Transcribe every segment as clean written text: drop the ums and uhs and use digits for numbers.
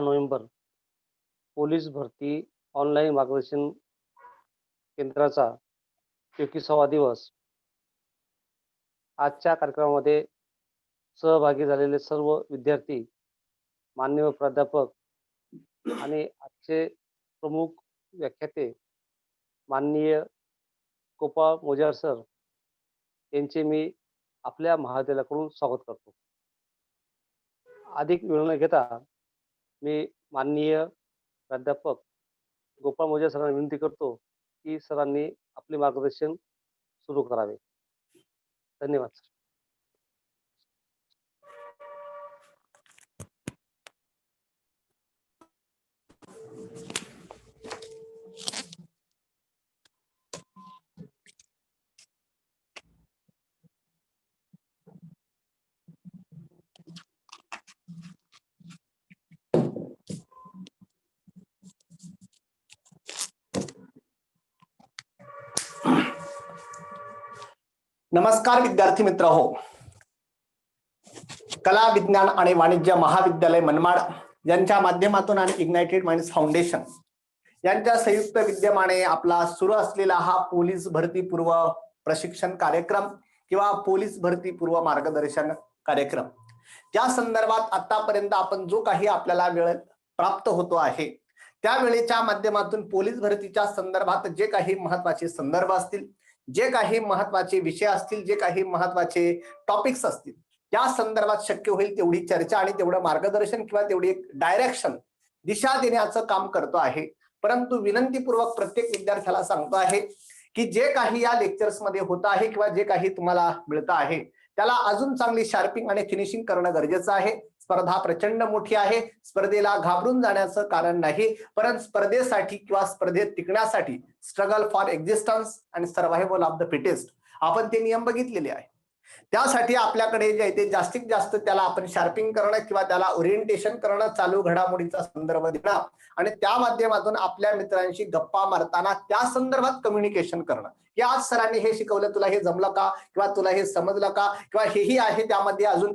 November police भरती online मार्गदर्शन केंद्राचा 21वा दिवस. आजच्या कार्यक्रमामध्ये सहभागी झालेले सर्व विद्यार्थी, मान्यवर प्राध्यापक आणि आजचे प्रमुख व्याख्याते माननीय गोपाळ मोजार सर यांचे मी आपल्या महाविद्यालयाकडून स्वागत करतो. अधिक वेळ न घेता मी माननीय प्राध्यापक गोपाळ मोजार सरांना विनंती करतो की सरांनी आपले मार्गदर्शन सुरू करावे. धन्यवाद सर. नमस्कार विद्यार्थी मित्र हो. कला विज्ञान आणि वाणिज्य महाविद्यालय मनमाड यांच्या माध्यमातून आणि इग्नायटेड माइंड्स फाउंडेशन यांच्या संयुक्त विद्यमाने आपला सुरू असलेला हा पोलीस भरती पूर्व प्रशिक्षण कार्यक्रम किंवा पोलीस भरती पूर्व मार्गदर्शन कार्यक्रम, त्या संदर्भात आतापर्यंत आपण जो काही आपल्याला वेळ प्राप्त होतो आहे त्या वेळेच्या माध्यमातून पोलीस भरतीच्या संदर्भात जे काही महत्त्वाचे संदर्भ असतील, जे काही महत्त्वाचे विषय असतील, जे काही महत्त्वाचे टॉपिक्स असतील, त्या संदर्भात शक्य होईल तेवढी चर्चा आणि तेवढं मार्गदर्शन किंवा तेवढी एक डायरेक्शन, दिशा देण्याचं काम करतो आहे. परंतु विनंतीपूर्वक प्रत्येक विद्यार्थ्याला सांगतो आहे की जे काही या लेक्चर्स मध्ये होत आहे किंवा जे काही तुम्हाला मिळतं आहे त्याला अजून चांगली शार्पिंग आणि फिनिशिंग करणं गरजेचं आहे. स्पर्धा प्रचंड मोठी आहे. स्पर्धेला घाबरून जाण्याचं कारण नाही, परंतु स्पर्धेसाठी किंवा स्पर्धेत टिकण्यासाठी स्ट्रगल फॉर एक्झिस्टन्स आणि सर्व्हायव्हल ऑफ द फिटेस्ट आपण ते नियम बघितलेले आहे. त्यासाठी आपल्याकडे जे आहे ते जास्तीत जास्त त्याला आपण शार्पिंग करणं किंवा त्याला ओरिएंटेशन करणं, चालू घडामोडीचा संदर्भ देणं आणि त्या माध्यमातून आपल्या मित्रांशी गप्पा मारताना त्या संदर्भात कम्युनिकेशन करणं की आज सरांनी हे शिकवलं, तुला हे जमलं का किंवा तुला हे समजलं का किंवा हेही आहे त्यामध्ये अजून,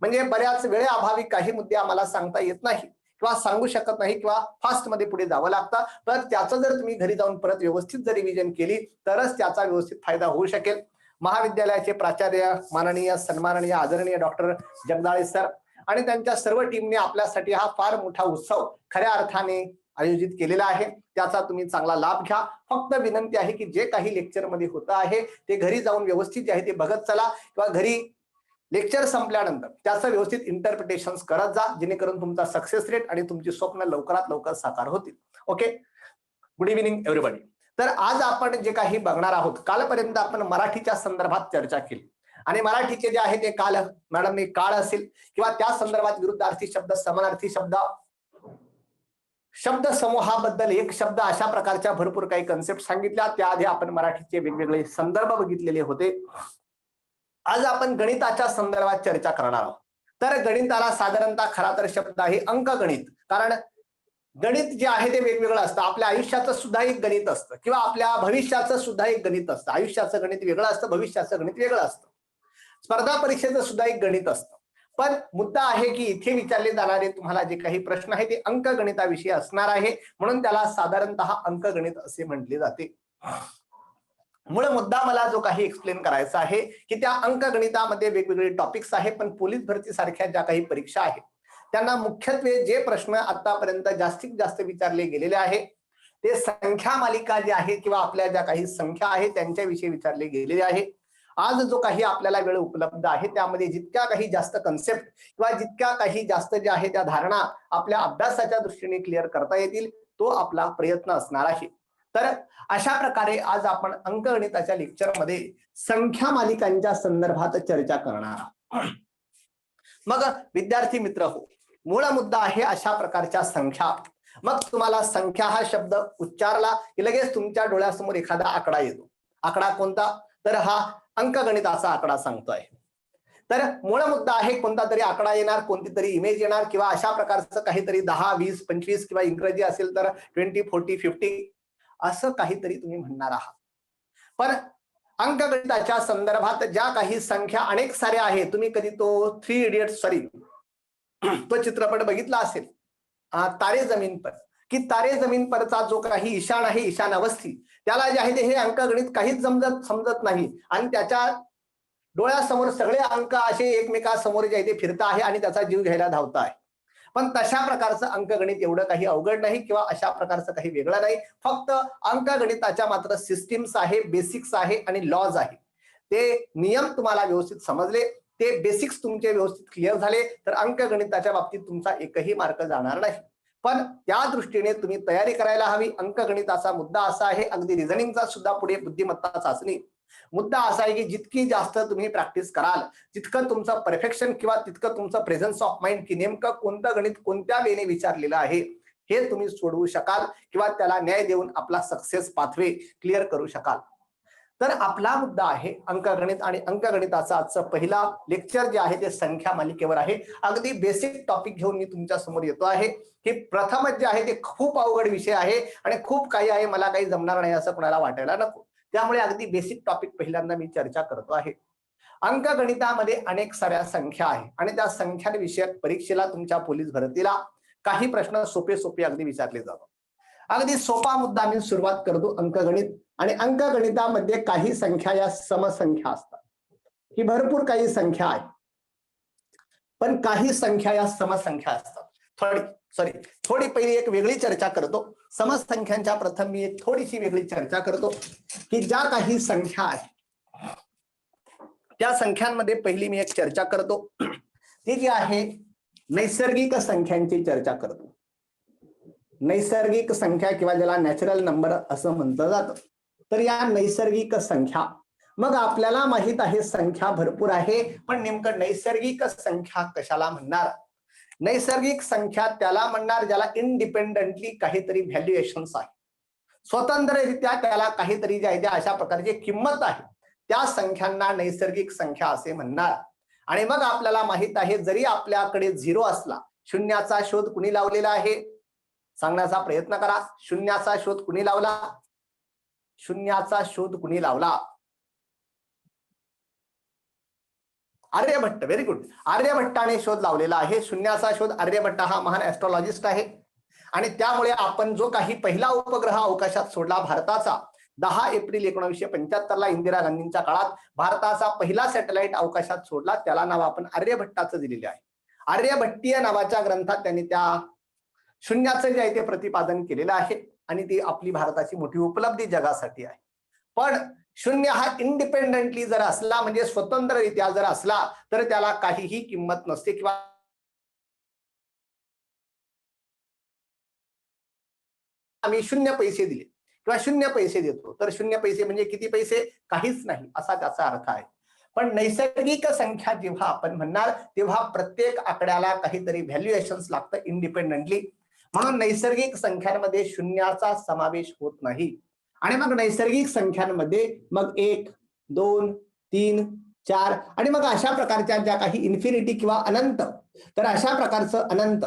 म्हणजे बऱ्याच वेळेअभावी काही मुद्दे आम्हाला सांगता येत नाही किंवा सांगू शकत नाही किंवा फास्ट मध्ये पुढे जावं लागतं. तर त्याचं जर तुम्ही घरी जाऊन परत व्यवस्थित जर रिव्हिजन केली तरच त्याचा व्यवस्थित फायदा होऊ शकेल. महाविद्यालयाचे प्राचार्य माननीय सन्माननीय आदरणीय डॉक्टर जगदाळे सर आणि त्यांच्या सर्व टीमने आपल्यासाठी हा फार मोठा उत्सव खऱ्या अर्थाने आयोजित केलेला आहे. त्याचा तुम्ही चांगला लाभ घ्या. फक्त विनंती आहे की जे काही लेक्चर मध्ये होतं आहे ते घरी जाऊन व्यवस्थित जे आहे ते बघत चला किंवा घरी लेक्चर संपल्यानंतर त्याचं व्यवस्थित इंटरप्रिटेशन करत जा, जेणेकरून तुमचा सक्सेस रेट आणि तुमची स्वप्न लवकरात लवकर साकार होतील. Okay, good evening everybody. तर आज आपण जे काही बघणार आहोत, कालपर्यंत आपण मराठीच्या संदर्भात चर्चा केली आणि मराठीचे जे आहे ते काल मॅडमने काळ असेल किंवा त्या संदर्भात विरुद्धार्थी शब्द, समानार्थी शब्द, शब्द समूहाबद्दल एक शब्द, अशा प्रकारच्या भरपूर काही कन्सेप्ट सांगितल्या. त्याआधी आपण मराठीचे वेगवेगळे संदर्भ बघितलेले होते. आज आपण गणिताच्या संदर्भात चर्चा करणार आहोत. तर गणिताला साधारणतः खरा तर शब्द आहे अंकगणित, कारण गणित जे आहे ते वेगवेगळं असतं. आपल्या आयुष्याचं सुद्धा एक गणित असतं किंवा आपल्या भविष्याचं सुद्धा एक गणित असतं. आयुष्याचं गणित वेगळं असतं, भविष्याचं गणित वेगळं असतं. स्पर्धा परीक्षेचं सुद्धा एक गणित असतं. पण मुद्दा आहे की इथे विचारले जाणारे तुम्हाला जे काही प्रश्न आहे ते अंकगणिताविषयी असणार आहे, म्हणून त्याला साधारणतः अंकगणित असे म्हटले जाते. मूळ मुद्दा मला जो काही एक्सप्लेन करायचा आहे की त्या अंकगणितामध्ये वेगवेगळे टॉपिक्स आहे, पण पोलीस भरती सारख्या ज्या काही परीक्षा आहेत त्यांना मुख्यत्वे जे प्रश्न आतापर्यंत जास्तीत जास्त विचारले गेलेले आहे ते संख्या मालिका जी आहे किंवा आपल्या ज्या काही संख्या आहेत त्यांच्याविषयी विचारले गेलेले आहे. आज जो काही आपल्याला वेळ उपलब्ध आहे त्यामध्ये जितक्या काही जास्त कन्सेप्ट किंवा जितक्या काही जास्त ज्या आहे त्या धारणा आपल्या अभ्यासाच्या दृष्टीने क्लिअर करता येतील तो आपला प्रयत्न असणार आहे. तर अशा प्रकारे आज आपण अंकगणिताच्या लेक्चरमध्ये संख्या मालिकांच्या संदर्भात चर्चा करणार आहोत. मग विद्यार्थी मित्र हो, मूळ मुद्दा आहे अशा प्रकारच्या संख्या. मग तुम्हाला संख्या हा शब्द उच्चारला की लगेच तुमच्या डोळ्यासमोर एखादा आकडा येतो. आकडा कोणता? तर हा अंकगणिताचा आकडा सांगतोय. तर मूळ मुद्दा आहे कोणता तरी आकडा येणार, कोणती तरी इमेज येणार किंवा अशा प्रकारचं काहीतरी 10, 20, 25 किंवा इंग्रजी असेल तर 20, 40, 50 असं काहीतरी तुम्ही म्हणणार आहात. पण अंकगणिताच्या संदर्भात ज्या काही संख्या अनेक साऱ्या आहेत, तुम्ही कधी तो 3 इडियट्स तो चित्रपट बघितला असेल. तारे जमीन पर, की तारे जमीन परचा जो काही ईशान आहे, ईशान अवस्थी, त्याला जे आहे ते हे अंकगणित काहीच समजत नाही आणि त्याच्या डोळ्यासमोर सगळे अंक असे एकमेकांसमोर जे आहे ते फिरत आहे आणि त्याचा जीव घ्यायला धावत आहे. पण तशा प्रकारचं अंकगणित एवढं काही अवघड नाही किंवा अशा प्रकारचं काही वेगळं नाही. फक्त अंकगणिताच्या मात्र सिस्टीम्स आहे, बेसिक्स आहे आणि लॉज आहे. ते नियम तुम्हाला व्यवस्थित समजले, ते बेसिक्स तुमचे व्यवस्थित क्लिअर झाले तर अंकगणिताच्या बाबतीत तुमचा एकही मार्क जाणार नाही. पण त्या दृष्टीने तुम्ही तयारी करायला हवी. अंकगणिताचा मुद्दा असा आहे, अगदी रिझनिंगचा सुद्धा पुढे बुद्धिमत्ता चाचणी मुद्दा असा आहे की जितकी जास्त तुम्ही प्रॅक्टिस कराल तितकं तुमचं परफेक्शन किंवा तितकं तुमचं प्रेझन्स ऑफ माइंड की नेमकं कोणतं गणित कोणत्या वेने विचारलेलं आहे हे तुम्ही सोडवू शकाल किंवा त्याला न्याय देऊन आपला सक्सेस पाथवे क्लिअर करू शकाल. तर आपला मुद्दा आहे अंकगणित आणि अंकगणिताचा आजचं पहिला लेक्चर जे आहे ते संख्या मालिकेवर आहे. अगदी बेसिक टॉपिक घेऊन मी तुमच्या समोर येतो आहे. हे प्रथमच जे आहे ते खूप अवघड विषय आहे आणि खूप काही आहे, मला काही जमणार नाही असं कोणाला वाटायला नको. त्यामुळे अगदी बेसिक टॉपिक पहिल्यांदा मी चर्चा करतो आहे. अंकगणितामध्ये अनेक साऱ्या संख्या आहे आणि त्या संख्यांविषयक परीक्षेला तुमच्या पोलीस भरतीला काही प्रश्न सोपे सोपे अगदी विचारले जातात. अगदी सोपा मुद्दा मी सुरुवात करतो. अंकगणित आणि अंकगणितामध्ये काही संख्या या समसंख्या असतात. ही भरपूर काही संख्या आहे पण काही संख्या या समसंख्या असतात. थोडी पहिली एक वेगळी चर्चा करतो. समसंख्यांच्या प्रथम मी एक थोडीशी वेगळी चर्चा करतो की ज्या काही संख्या आहेत त्या संख्यांमध्ये पहिली मी एक चर्चा करतो ती जी आहे नैसर्गिक संख्यांची चर्चा करतो. नैसर्गिक संख्या किंवा ज्याला नॅचरल नंबर असं म्हटलं जातं. तर या नैसर्गिक संख्या, मग आपल्याला माहित आहे संख्या भरपूर आहे पण नेमकं नैसर्गिक संख्या कशाला म्हणणार? नैसर्गिक संख्या त्याला म्हणणार ज्याला इंडिपेंडेंटली काहीतरी व्हॅल्युएशन्स आहे, स्वतंत्ररित्या त्याला काहीतरी जे आहे त्या अशा प्रकारची किंमत आहे, त्या संख्यांना नैसर्गिक संख्या असे म्हणणार. आणि मग आपल्याला माहित आहे जरी आपल्याकडे 0 असला, शून्याचा शोध कुणी लावलेला आहे सांगण्याचा प्रयत्न करा. शून्याचा शोध कुणी लावला? शून्याचा शोध कुणी लावला? आर्यभट्ट. Very good. आर्यभट्टाने शोध लावलेला आहे. शून्याचा शोध. आर्यभट्ट हा महान ऍस्ट्रॉलॉजिस्ट आहे आणि त्यामुळे आपण जो काही पहिला उपग्रह अवकाशात सोडला भारताचा 10 एप्रिल 1975 ला इंदिरा गांधींच्या काळात भारताचा पहिला सॅटेलाइट अवकाशात सोडला, त्याला नाव आपण आर्यभट्टाचं दिलेले आहे. आर्यभट्टीय नावाच्या ग्रंथात त्यांनी त्या शून्याचं जे आहे ते प्रतिपादन केलेलं आहे आणि ती आपली भारताची मोठी उपलब्धी जगासाठी आहे. पण शून्य हा इंडिपेंडेंटली जर असला म्हणजे स्वतंत्ररित्या जर असला तर त्याला काहीही किंमत नसते किंवा आम्ही 0 पैसे दिले किंवा 0 पैसे देतो तर 0 पैसे म्हणजे किती पैसे? काहीच नाही असा त्याचा अर्थ आहे. पण नैसर्गिक संख्या जेव्हा आपण म्हणणार तेव्हा प्रत्येक आकड्याला काहीतरी व्हॅल्युएशन्स लागतं इंडिपेंडेंटली. म्हणून नैसर्गिक संख्यांमध्ये शून्याचा समावेश होत नाही. आणि मग नैसर्गिक संख्यांमध्ये मग 1, 2, 3, 4 आणि मग अशा प्रकारच्या ज्या काही इन्फिनिटी किंवा अनंत, तर अशा प्रकारचं अनंत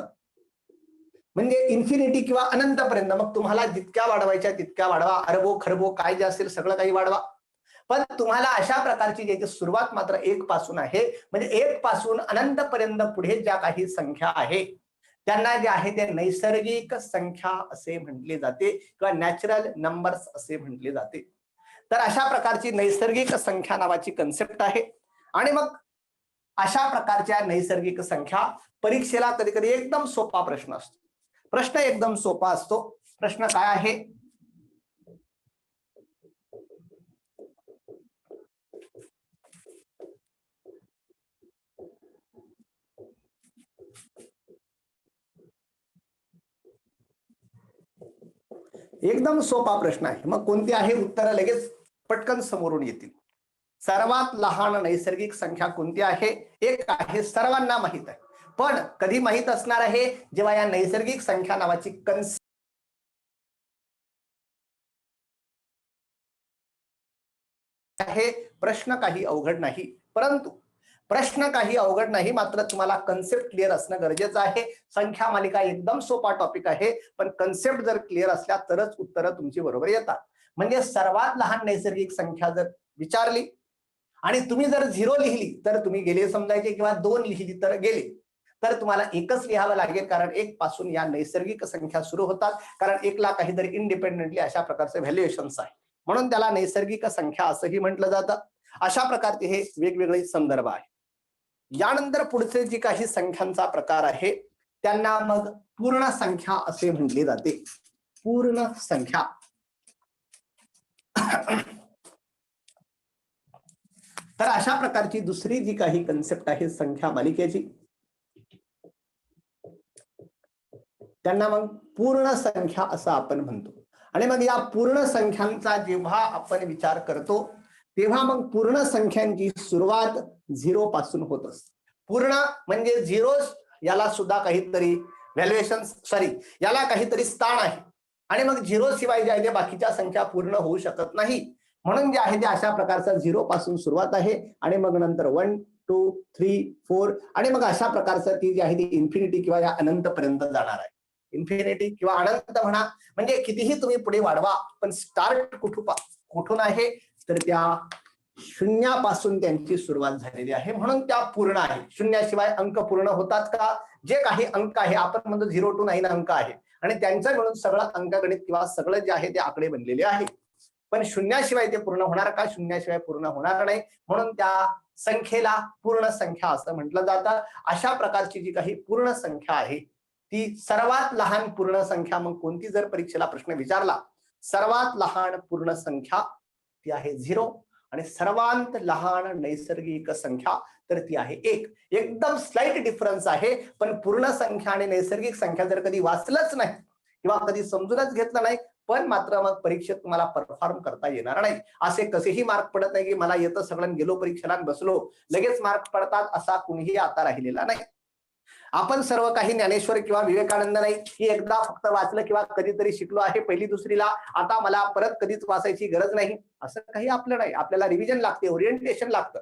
म्हणजे इन्फिनिटी किंवा अनंतपर्यंत मग तुम्हाला जितक्या वाढवायच्या तितक्या वाढवा, अरबो खरबो काय जे असेल सगळं काही वाढवा. पण तुम्हाला अशा प्रकारची ज्याची सुरुवात मात्र 1 पासून आहे. म्हणजे 1 पासून अनंत पर्यंत पुढे ज्या काही संख्या आहे त्यांना जे आहे ते नैसर्गिक संख्या असे म्हटले जाते किंवा नॅचरल नंबर्स असे म्हटले जाते. तर अशा प्रकारची नैसर्गिक संख्या नावाची कन्सेप्ट आहे. आणि मग अशा प्रकारच्या नैसर्गिक संख्या परीक्षेला कधी कधी एकदम सोपा प्रश्न असतो. प्रश्न एकदम सोपा असतो. प्रश्न काय आहे? एकदम सोपा प्रश्न आहे. मग कोणती आहे? उत्तर लगेच पटकन समोरून येतील. सर्वात लहान नैसर्गिक संख्या कोणती आहे? एक आहे, सर्वांना माहित आहे. पण कधी माहित असणार आहे? जेव्हा या नैसर्गिक संख्या नावाची कन्सेप्ट आहे. प्रश्न काही अवघड नाही, परंतु प्रश्न काही अवघड नाही, मात्र तुम्हाला कन्सेप्ट क्लिअर असणं गरजेचं आहे. संख्या मालिका एकदम सोपा टॉपिक आहे पण कन्सेप्ट जर क्लिअर असल्या तरच उत्तरं तुमची बरोबर येतात. म्हणजे सर्वात लहान नैसर्गिक संख्या जर विचारली आणि तुम्ही जर 0 लिहिली तर तुम्ही गेले समजायचे किंवा 2 लिहिली तर गेले. तर तुम्हाला एकच लिहावं लागेल, कारण 1 पासून या नैसर्गिक संख्या सुरू होतात, कारण 1 ला काहीतरी इंडिपेंडेंटली अशा प्रकारचे व्हॅल्युएशन्स आहे, म्हणून त्याला नैसर्गिक संख्या असंही म्हटलं जातं. अशा प्रकारचे हे वेगवेगळे संदर्भ आहे. यानंतर पुढचे जे काही संख्यांचा प्रकार आहे त्यांना मग पूर्ण संख्या असे म्हटले जाते. पूर्ण संख्या. तर अशा प्रकारची दुसरी जी काही कन्सेप्ट आहे संख्या मालिकेची, त्यांना मग पूर्ण संख्या असं आपण म्हणतो. आणि मग या पूर्ण संख्यांचा जेव्हा आपण विचार करतो तेव्हा मग पूर्ण संख्यांची सुरुवात 0 पासून होत असते. पूर्ण म्हणजे झिरोज, याला सुद्धा काहीतरी व्हॅल्युएशन, याला काहीतरी स्थान आहे, आणि मग 0 शिवाय जे आहे ते बाकीच्या संख्या पूर्ण होऊ शकत नाही. म्हणून जे आहे ते अशा प्रकारचा 0 पासून सुरुवात आहे, आणि मग नंतर 1 2 3 4 आणि मग अशा प्रकारचं ती जी आहे ती इन्फिनिटी किंवा या अनंत पर्यंत जाणार आहे. इन्फिनिटी किंवा अनंत म्हणा, म्हणजे कितीही तुम्ही पुढे वाढवा, पण स्टार्ट कुठून आहे तर त्या शून्यापासून त्यांची सुरुवात झालेली आहे, म्हणून त्या पूर्ण आहे. शून्याशिवाय अंक पूर्ण होतात का? जे काही अंक आहे, आपण म्हणतो 0 to 9 अंक आहे, आणि त्यांचं मिळून सगळं अंकगणित किंवा सगळं जे आहे ते आकडे बनलेले आहे, पण शून्याशिवाय ते पूर्ण होणार का? शून्याशिवाय पूर्ण होणार नाही, म्हणून त्या संख्येला पूर्ण संख्या असं म्हटलं जातं. अशा प्रकारची जी काही पूर्ण संख्या आहे ती सर्वात लहान पूर्ण संख्या मग कोणती, जर परीक्षेला प्रश्न विचारला, सर्वात लहान पूर्ण संख्या ती आहे 0, आणि सर्वात लहान नैसर्गिक संख्या तर ती आहे 1. एकदम स्लाइट डिफरन्स आहे, पण पूर्ण संख्या आणि नैसर्गिक संख्या जर कधी वाचलंच नाही किंवा कधी समजूनच घेतलं नाही, पण मात्र मग परीक्षेत तुम्हाला परफॉर्म करता येणार नाही. असे कसेही मार्क पडत नाही की मला येतं सगळं, गेलो परीक्षेला बसलो लगेच मार्क पडतात, असा कुणीही आता राहिलेला नाही. आपण सर्व काही ज्ञानेश्वर किंवा विवेकानंद नाही की एकदा फक्त वाचलं किंवा कधीतरी शिकलो आहे पहिली दुसरीला, आता मला परत कधीच वाचायची गरज नाही, असं काही आपलं नाही. आपल्याला रिव्हिजन लागते, ओरिएंटेशन लागतं.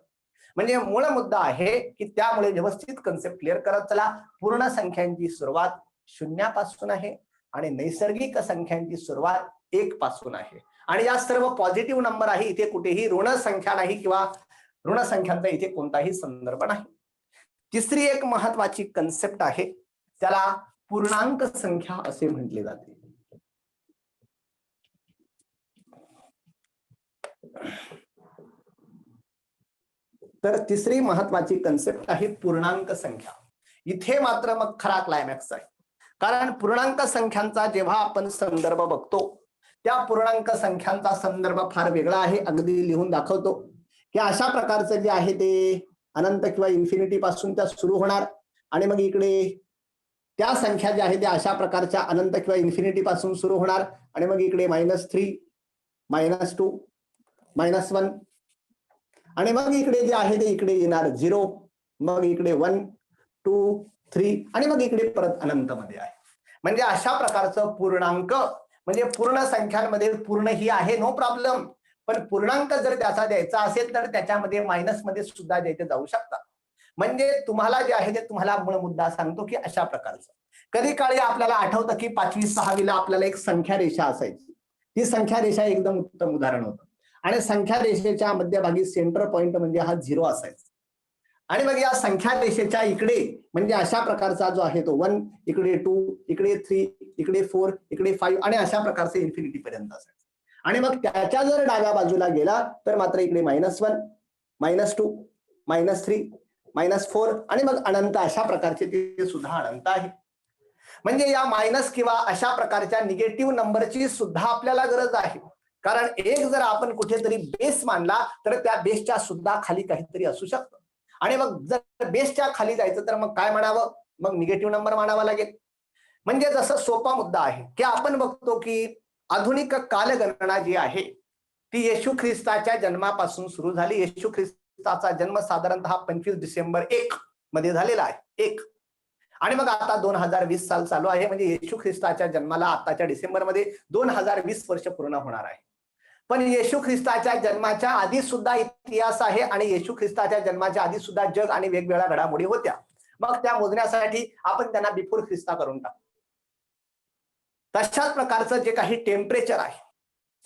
म्हणजे मूळ मुद्दा आहे की त्यामुळे व्यवस्थित कन्सेप्ट क्लिअर करत चला. पूर्ण संख्यांची सुरुवात शून्यापासून आहे आणि नैसर्गिक संख्यांची सुरुवात 1 पासून आहे, आणि या सर्व पॉझिटिव्ह नंबर आहे. इथे कुठेही ऋण संख्या नाही किंवा ऋण संख्यांचा इथे कोणताही संदर्भ नाही. तिसरी एक महत्वाची कन्सेप्ट आहे, त्याला पूर्णांक संख्या असे म्हटले जाते. तर तिसरी महत्वाची कन्सेप्ट आहे पूर्णांक संख्या. इथे मात्र मग खरा क्लायमॅक्स आहे, कारण पूर्णांक संख्यांचा जेव्हा आपण संदर्भ बघतो त्या पूर्णांक संख्यांचा संदर्भ फार वेगळा आहे. अगदी लिहून दाखवतो की अशा प्रकारचं जे आहे ते अनंत किंवा इन्फिनिटी पासून त्या सुरू होणार, आणि मग इकडे त्या संख्या ज्या आहेत त्या अशा प्रकारच्या अनंत किंवा इन्फिनिटी पासून सुरू होणार, आणि मग इकडे -3 -2 -1, आणि मग इकडे जे आहे ते इकडे येणार 0, मग इकडे 1 2 3 आणि मग इकडे परत अनंत मध्ये आहे. म्हणजे अशा प्रकारचं पूर्णांक, म्हणजे पूर्ण संख्यांमध्ये पूर्ण ही आहे, नो प्रॉब्लेम, पण पूर्णांक जर त्याचा द्यायचा असेल तर त्याच्यामध्ये मायनस मध्ये सुद्धा द्यायचे जाऊ शकतात. म्हणजे तुम्हाला जे आहे ते तुम्हाला मूळ मुद्दा सांगतो की अशा प्रकारचं. कधी काळी आपल्याला आठवतं की 5वी 6वीला आपल्याला एक संख्या रेषा असायची. ती संख्या रेषा एकदम उत्तम उदाहरण होतं, आणि संख्या रेषेच्या मध्यभागी सेंटर पॉइंट म्हणजे हा 0 असायचा, आणि मग या संख्या रेषेच्या इकडे म्हणजे अशा प्रकारचा जो आहे तो 1, इकडे 2, इकडे 3, इकडे 4, इकडे 5 आणि अशा प्रकारचे इन्फिनिटी पर्यंत असायचं. आणि मग त्याच्या जर डाव्या बाजूला गेला तर मात्र इकडे -1 -2 -3 -4 आणि मग अनंत, अशा प्रकारचे ते सुद्धा अनंत आहे. म्हणजे या मायनस किंवा अशा प्रकारच्या निगेटिव्ह नंबरची सुद्धा आपल्याला गरज आहे, कारण एक जर आपण कुठेतरी बेस मानला तर त्या बेसच्या सुद्धा खाली काहीतरी असू शकतं, आणि मग जर बेसच्या खाली जायचं तर मग काय म्हणावं, मग निगेटिव्ह नंबर मानावा लागेल. म्हणजे जसं सोपा मुद्दा आहे की आपण बघतो की आधुनिक कालगणना जी आहे ती येशू ख्रिस्ताच्या जन्मापासून सुरू झाली. येशू ख्रिस्ताचा जन्म साधारणतः 25 डिसेंबर 1 मध्ये झालेला आहे, 1, आणि मग आता 2020 साल चालू आहे, म्हणजे येशू ख्रिस्ताच्या जन्माला आताच्या डिसेंबरमध्ये 2020 वर्ष पूर्ण होणार आहे. पण येशू ख्रिस्ताच्या जन्माच्या आधी सुद्धा इतिहास आहे, आणि येशू ख्रिस्ताच्या जन्माच्या आधी सुद्धा जग आणि वेगवेगळ्या घडामोडी होत्या. मग त्या मोजण्यासाठी आपण त्यांना बिफोर ख्रिस्ता करून टाकू. तशाच प्रकारचं जे काही टेम्परेचर आहे,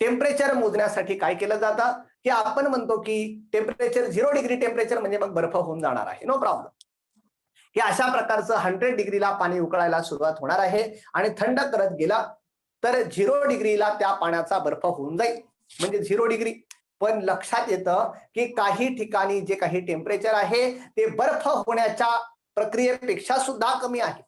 टेम्परेचर मोजण्यासाठी काय केलं जातं की आपण म्हणतो की टेम्परेचर 0 डिग्री टेम्परेचर म्हणजे मग बर्फ होऊन जाणार आहे, नो प्रॉब्लेम. की अशा प्रकारचं 100 डिग्रीला पाणी उकळायला सुरुवात होणार आहे आणि थंड करत गेला तर 0 डिग्रीला त्या पाण्याचा बर्फ होऊन जाईल, म्हणजे 0 डिग्री. पण लक्षात येतं की काही ठिकाणी जे काही टेम्परेचर आहे ते बर्फ होण्याच्या प्रक्रियेपेक्षा सुद्धा कमी आहे.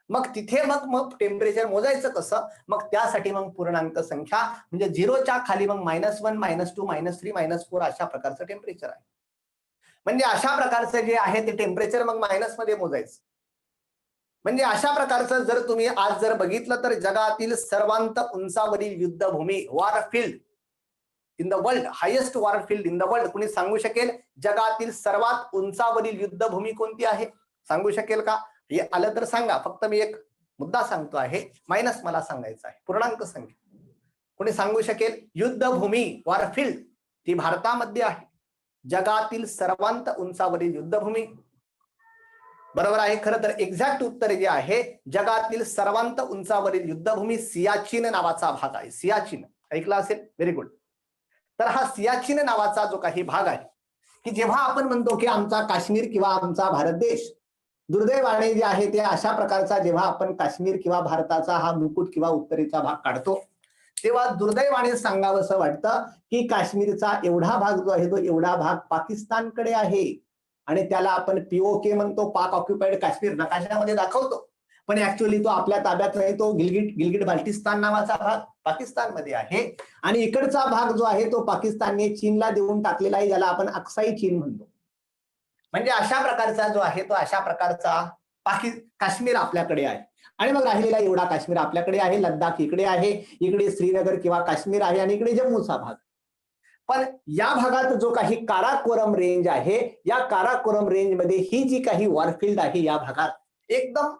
मग तिथे मग टेम्परेचर मोजायचं कसं? मग त्यासाठी मग पूर्णांक संख्या म्हणजे 0च्या खाली मग -1, -2, -3, -4 अशा प्रकारचं टेम्परेचर आहे. म्हणजे अशा प्रकारचं जे आहे ते टेम्परेचर मग मायनस मध्ये मोजायचं. म्हणजे अशा प्रकारचं जर तुम्ही आज जर बघितलं तर जगातील सर्वांत उंचावरील युद्धभूमी war field in the world, highest war field in the world, कुणी सांगू शकेल जगातील सर्वात उंचावरील युद्धभूमी कोणती आहे? सांगू शकेल का? हे आलं तर सांगा. फक्त मी एक मुद्दा सांगतो आहे, मायनस मला सांगायचं आहे, पूर्णांक संख्या. कोणी सांगू शकेल? युद्धभूमी वॉर फील्ड ती भारतामध्ये आहे, जगातील सर्वांत उंचावरील युद्धभूमी. बरोबर आहे. खरं तर एक्झॅक्ट उत्तर जे आहे जगातील सर्वांत उंचावरील युद्धभूमी सियाचीन नावाचा भाग आहे. सियाचीन ऐकला असेल, व्हेरी गुड. तर हा सियाचीन नावाचा जो काही भाग आहे की जेव्हा आपण म्हणतो की आमचा काश्मीर किंवा आमचा भारत देश, दुर्दैवाने जे आहे ते अशा प्रकारचा जेव्हा आपण काश्मीर किंवा भारताचा हा मुकुट किंवा उत्तरेचा भाग काढतो तेव्हा दुर्दैवाने सांगावंसं वाटतं की काश्मीरचा एवढा भाग जो आहे तो एवढा भाग पाकिस्तानकडे आहे आणि त्याला आपण POK म्हणतो, पाक ऑक्युपाइड काश्मीर, नकाशामध्ये दाखवतो. पण ऍक्च्युअली तो आपल्या ताब्यात नाही, तो गिलगिट बाल्टिस्तान नावाचा भाग पाकिस्तानमध्ये आहे आणि इकडचा भाग जो आहे तो पाकिस्तानने चीनला देऊन टाकलेला आहे, ज्याला आपण अक्साई चीन म्हणतो. म्हणजे अशा प्रकारचा जो आहे तो अशा प्रकारचा काश्मीर आपल्याकडे आहे. आणि मग राहिलेला एवढा काश्मीर आपल्याकडे आहे, लडाख इकडे आहे, इकडे श्रीनगर किंवा काश्मीर आहे आणि इकडे जम्मूचा भाग. पण या भागात जो काही काराकोरम रेंज आहे, या काराकोरम रेंज मध्ये ही जी काही वॉरफील्ड आहे या भागात एकदम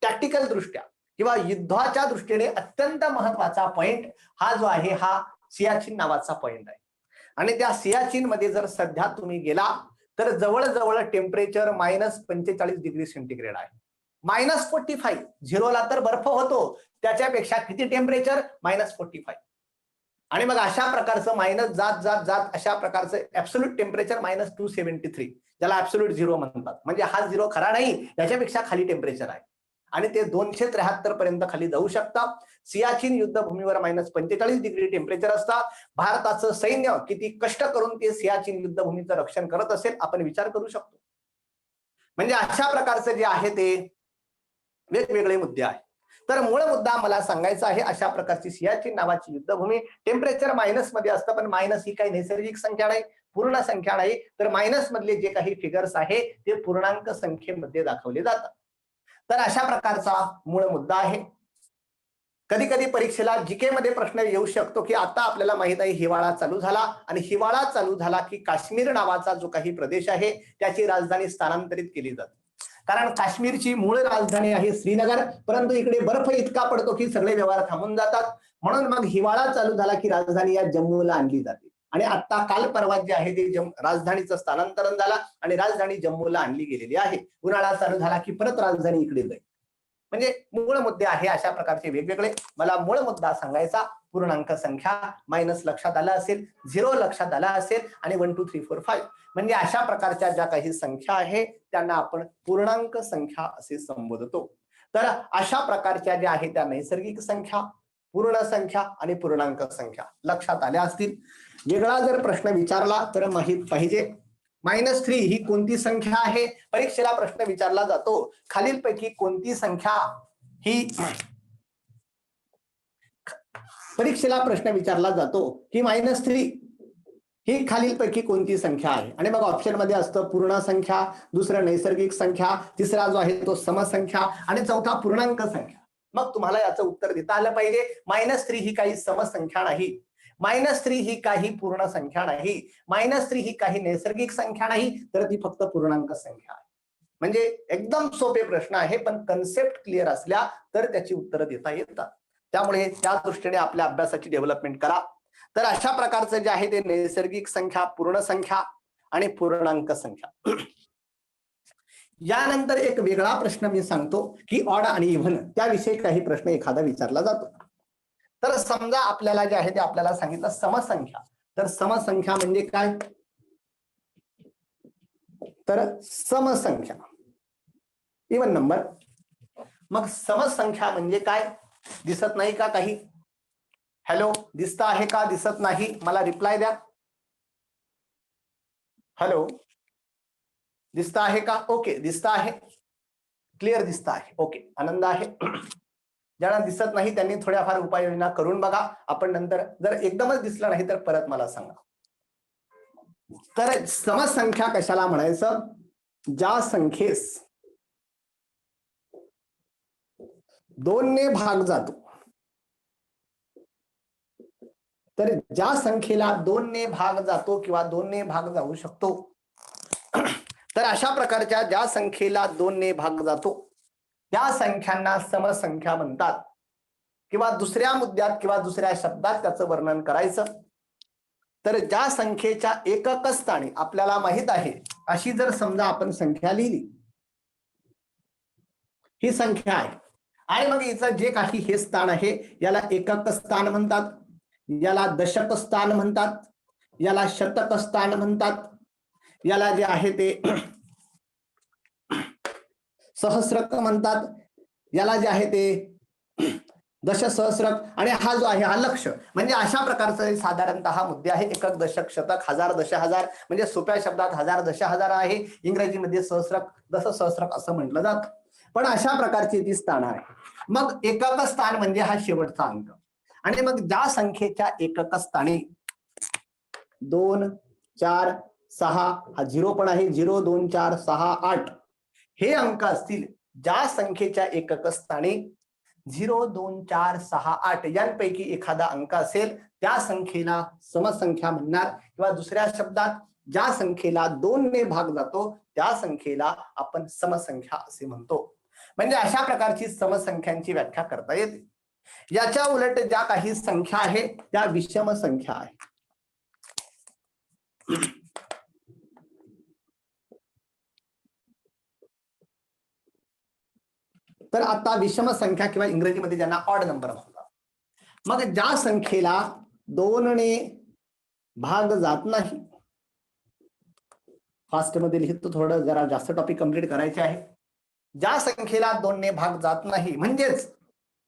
टॅक्टिकल दृष्ट्या किंवा युद्धाच्या दृष्टीने अत्यंत महत्वाचा पॉइंट हा जो आहे हा सियाचीन नावाचा पॉइंट आहे. आणि त्या सियाचीन मध्ये जर सध्या तुम्ही गेला तर जवळजवळ टेम्परेचर -45 डिग्री सेंटीग्रेड आहे. -45, 0ला तर बर्फ होतो, त्याच्यापेक्षा किती टेम्परेचर? -45. आणि मग अशा प्रकारचं मायनस जात जात जात अशा प्रकारचं ऍब्सोल्यूट टेम्परेचर -273, ज्याला ऍब्सोल्यूट 0 म्हणतात. म्हणजे हा 0 खरा नाही, याच्यापेक्षा खाली टेम्परेचर आहे आणि ते 273 पर्यंत खाली जाऊ शकतात. सियाचीन युद्धभूमीवर -45 डिग्री टेम्परेचर असतात. भारताचं सैन्य किती कष्ट करून ते सियाचीन युद्धभूमीचं रक्षण करत असेल आपण विचार करू शकतो. म्हणजे अशा प्रकारचं जे आहे ते वेगवेगळे मुद्दे आहेत. तर मूळ मुद्दा मला सांगायचा आहे, अशा प्रकारची सियाचीन नावाची युद्धभूमी टेम्परेचर मायनस मध्ये असतं, पण मायनस ही काही नैसर्गिक संख्या नाही, पूर्ण संख्या नाही, तर मायनस मधले जे काही फिगर्स आहे ते पूर्णांक संख्येमध्ये दाखवले जातात. तर अशा प्रकारचा मूळ मुद्दा आहे. कधी कधी परीक्षेला जीके मध्ये प्रश्न येऊ शकतो की आता आपल्याला माहित आहे हिवाळा चालू झाला आणि हिवाळा चालू झाला की काश्मीर नावाचा जो काही प्रदेश आहे त्याची राजधानी स्थानांतरित केली जाते. कारण काश्मीरची मूळ राजधानी आहे श्रीनगर, परंतु इकडे बर्फ इतका पडतो की सगळे व्यवहार थांबून जातात. म्हणून मग हिवाळा चालू झाला की राजधानी या जम्मूला आणली जाते आणि आता काल परवा जे आहे ते राजधानीचं स्थानांतरण झाला आणि राजधानी जम्मूला आणली गेलेली आहे. उन्हाळा चालू झाला की परत राजधानी इकडे जाईल. म्हणजे मूळ मुद्दे आहे अशा प्रकारचे वेगवेगळे. मला मूळ मुद्दा सांगायचा पूर्णांक संख्या मायनस लक्षात आला असेल, 0 लक्षात आला असेल आणि 1 2 3 4 5 म्हणजे अशा प्रकारच्या ज्या काही संख्या आहे त्यांना आपण पूर्णांक संख्या असे संबोधतो. तर अशा प्रकारच्या ज्या आहेत त्या नैसर्गिक संख्या, पूर्ण संख्या आणि पूर्णांक संख्या लक्षात आल्या असतील. वेगळा जर प्रश्न विचारला तर माहित पाहिजे -3 ही कोणती संख्या आहे? परीक्षेला प्रश्न विचारला जातो, खालीलपैकी कोणती संख्या ही परीक्षेला प्रश्न विचारला जातो की -3 ही खालीलपैकी कोणती संख्या आहे? आणि मग ऑप्शन मध्ये असतं पूर्ण संख्या, दुसरं नैसर्गिक संख्या, तिसरा जो आहे तो समसंख्या आणि चौथा पूर्णांक संख्या. मग तुम्हाला याचं उत्तर देता आलं पाहिजे. -3 ही काही समसंख्या नाही, -3 ही काही पूर्ण संख्या नाही, -3 ही काही नैसर्गिक संख्या नाही, तर ती फक्त पूर्णांक संख्या आहे. म्हणजे एकदम सोपे प्रश्न आहे, पण कन्सेप्ट क्लिअर असल्या तर त्याची उत्तरं देता येतात. त्यामुळे त्या दृष्टीने आपल्या अभ्यासाची डेव्हलपमेंट करा. तर अशा प्रकारचं जे आहे ते नैसर्गिक संख्या, पूर्ण संख्या आणि पूर्णांक संख्या. यानंतर एक वेगळा प्रश्न मी सांगतो की ऑड आणि इव्हन त्याविषयी काही प्रश्न एखादा विचारला जातो. तर समजा आपल्याला जे आहे ते आपल्याला सांगितलं समसंख्या. तर समसंख्या म्हणजे काय? तर समसंख्या इवन नंबर. मग समसंख्या म्हणजे काय? दिसत नाही का काही? हॅलो, दिसत आहे का? दिसत नाही? मला रिप्लाय द्या. हॅलो, दिसत आहे का? ओके, दिसत आहे, क्लिअर दिसत आहे. ओके, आनंद आहे. ज्यांना दिसत नाही त्यांनी थोड्याफार उपाययोजना करून बघा. आपण नंतर जर एकदमच दिसलं नाही तर परत मला सांगा. तर समसंख्या कशाला म्हणायचं? ज्या संख्येस 2 ने भाग जातो, तर ज्या संख्येला 2 ने भाग जातो किंवा 2 ने भाग जाऊ शकतो, तर अशा प्रकारच्या ज्या संख्येला 2 ने भाग जातो त्या संख्यांना समसंख्या म्हणतात. किंवा दुसऱ्या मुद्द्यात किंवा दुसऱ्या शब्दात त्याचं वर्णन करायचं तर ज्या संख्येच्या एकक स्थानी आपल्याला माहित आहे अशी जर समजा आपण संख्या लिहिली, ही संख्या आहे आणि मग हिचं जे काही हे स्थान आहे याला एकक स्थान म्हणतात, याला दशक स्थान म्हणतात, याला शतक स्थान म्हणतात, याला जे आहे ते सहस्रक म्हणतात, याला जे आहे ते दशसहस्रक, आणि हा जो आहे हा लक्ष. म्हणजे अशा प्रकारचे साधारणतः मुद्दे आहे. एकक, दशक, शतक, हजार, दशहजार, म्हणजे सोप्या शब्दात हजार, दशहजार आहे. इंग्रजीमध्ये सहस्रक, दशसहस्रक असं म्हटलं जातं. पण अशा प्रकारची ती स्थान आहे. मग एकक स्थान म्हणजे हा शेवटचा अंक, आणि मग ज्या संख्येच्या एकक स्थानी 2, 4, 6 हा 0 पण आहे, 0, 2, 4, 6, 8 हे अंक असतील, ज्या संख्येच्या एकक स्थानी 0, 2, 4, 6, 8 यांपैकी एखादा अंक असेल त्या संख्येला समसंख्या म्हणणार. किंवा दुसऱ्या शब्दात ज्या संख्येला 2 ने भाग जातो त्या संख्येला आपण समसंख्या असे म्हणतो. म्हणजे अशा प्रकारची समसंख्यांची व्याख्या करता येते. याच्या उलट ज्या काही संख्या आहे त्या विषम संख्या आहे. तर आता विषम संख्या किंवा इंग्रजीमध्ये ज्यांना ऑड नंबर म्हणतात, मग ज्या संख्येला 2 ने भाग जात नाही, फास्ट मध्ये लिहितो, थोडं जरा जास्त टॉपिक कंप्लीट करायचे आहे. ज्या संख्येला 2 ने भाग जात नाही म्हणजेच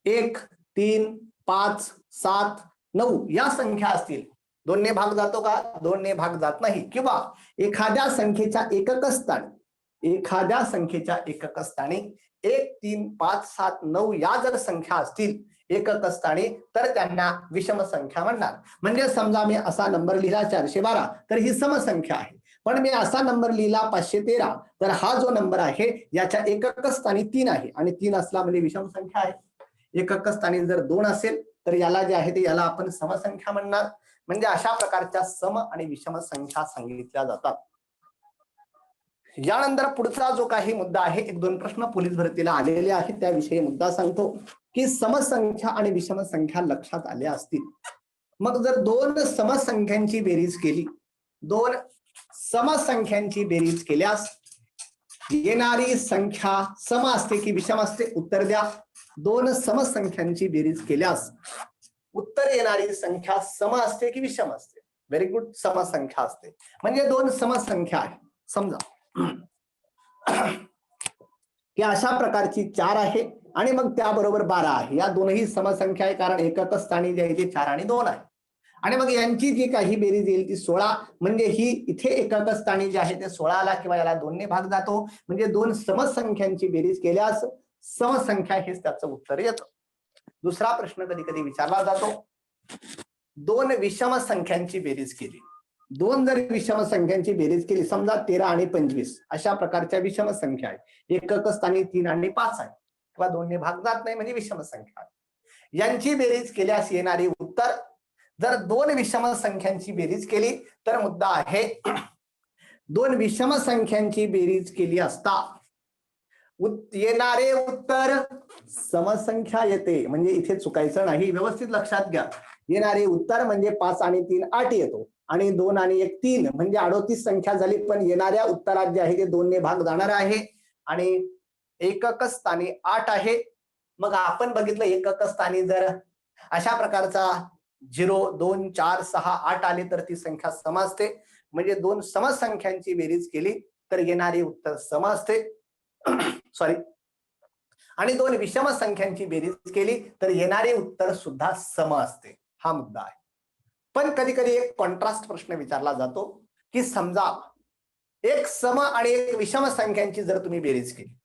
1, 3, 5, 7, 9 या संख्या असतील, 2 ने भाग जातो का? 2 ने भाग जात नाही. किंवा एखाद्या संख्येच्या एकक स्थानी, एखाद्या संख्येच्या एकक स्थानी 1, 3, 5, 7, 9 या जर संख्या असतील एकक स्थानी तर त्यांना विषम संख्या म्हणणार. म्हणजे समजा मी असा नंबर लिहिला 412 तर ही समसंख्या आहे. पण मी असा नंबर लिहिला 513 तर हा जो नंबर आहे याच्या एकक स्थानी 3 आहे, आणि 3 असला म्हणजे विषम संख्या आहे. एकक स्थानी जर 2 असेल तर याला जे आहे ते याला आपण समसंख्या म्हणणार. म्हणजे अशा प्रकारच्या सम आणि विषम संख्या सांगितल्या जातात. यानंतर पुढचा जो काही मुद्दा आहे, 1-2 प्रश्न पोलीस भरतीला आलेले आहेत त्याविषयी मुद्दा सांगतो की समसंख्या आणि विषम संख्या लक्षात आल्या असतील. मग जर 2 समसंख्यांची बेरीज केली, 2 समसंख्यांची बेरीज केल्यास येणारी संख्या सम असते की विषम असते? उत्तर द्या. 2 समसंख्यांची बेरीज केल्यास उत्तर येणारी संख्या सम असते की विषम असते? व्हेरी गुड, समसंख्या असते. म्हणजे 2 समसंख्या आहे. समजा की अशा प्रकारची 4 आहे आणि मग त्याबरोबर 12 आहे. या दोनही समसंख्या आहे, कारण एकक स्थानी जे आहे ते 4 आणि 2 आहे. आणि मग यांची जी काही बेरीज येईल ती 16. म्हणजे ही इथे एकक स्थानी जे आहे ते 16 ला किंवा याला 2 ने भाग जातो. म्हणजे 2 समसंख्यांची बेरीज केल्यास समसंख्या हेच त्याचं उत्तर येतं. दुसरा प्रश्न कधी कधी विचारला जातो, 2 विषम संख्यांची बेरीज केली, 2 जर विषम संख्यांची बेरीज केली, समजा 13 आणि 25 अशा प्रकारच्या विषम संख्या आहे, एकक स्थानी 3 आणि 5 आहे किंवा 2 ने भाग जात नाही म्हणजे विषम संख्या आहे. यांची बेरीज केल्यास येणारे उत्तर, जर 2 विषम संख्यांची बेरीज केली तर मुद्दा आहे 2 विषम संख्यांची बेरीज केली असता येणारे उत्तर समसंख्या येते. म्हणजे इथे चुकायचं नाही, व्यवस्थित लक्षात घ्या. येणारे उत्तर म्हणजे 5 आणि 3 8 येतो, आणि 2 आणि 1 3 म्हणजे 38 संख्या झाली. पण येणाऱ्या उत्तरात जे आहे ते 2 ने भाग जाणार आहे आणि एकक स्थानी 8 आहे. मग आपण बघितलं एकक स्थानी जर अशा प्रकारचा 0, 2, 4, 6, 8 आले तर ती संख्या सम असते. म्हणजे 2 समसंख्यांची बेरीज केली तर येणारे उत्तर सम असते. सॉरी, आणि दोन विषम संख्यांची बेरीज केली तर येणारे उत्तर सुद्धा सम असते. हा मुद्दा आहे. पण कधी कधी एक कॉन्ट्रास्ट प्रश्न विचारला जातो की समजा एक सम आणि एक विषम संख्यांची जर तुम्ही बेरीज केली,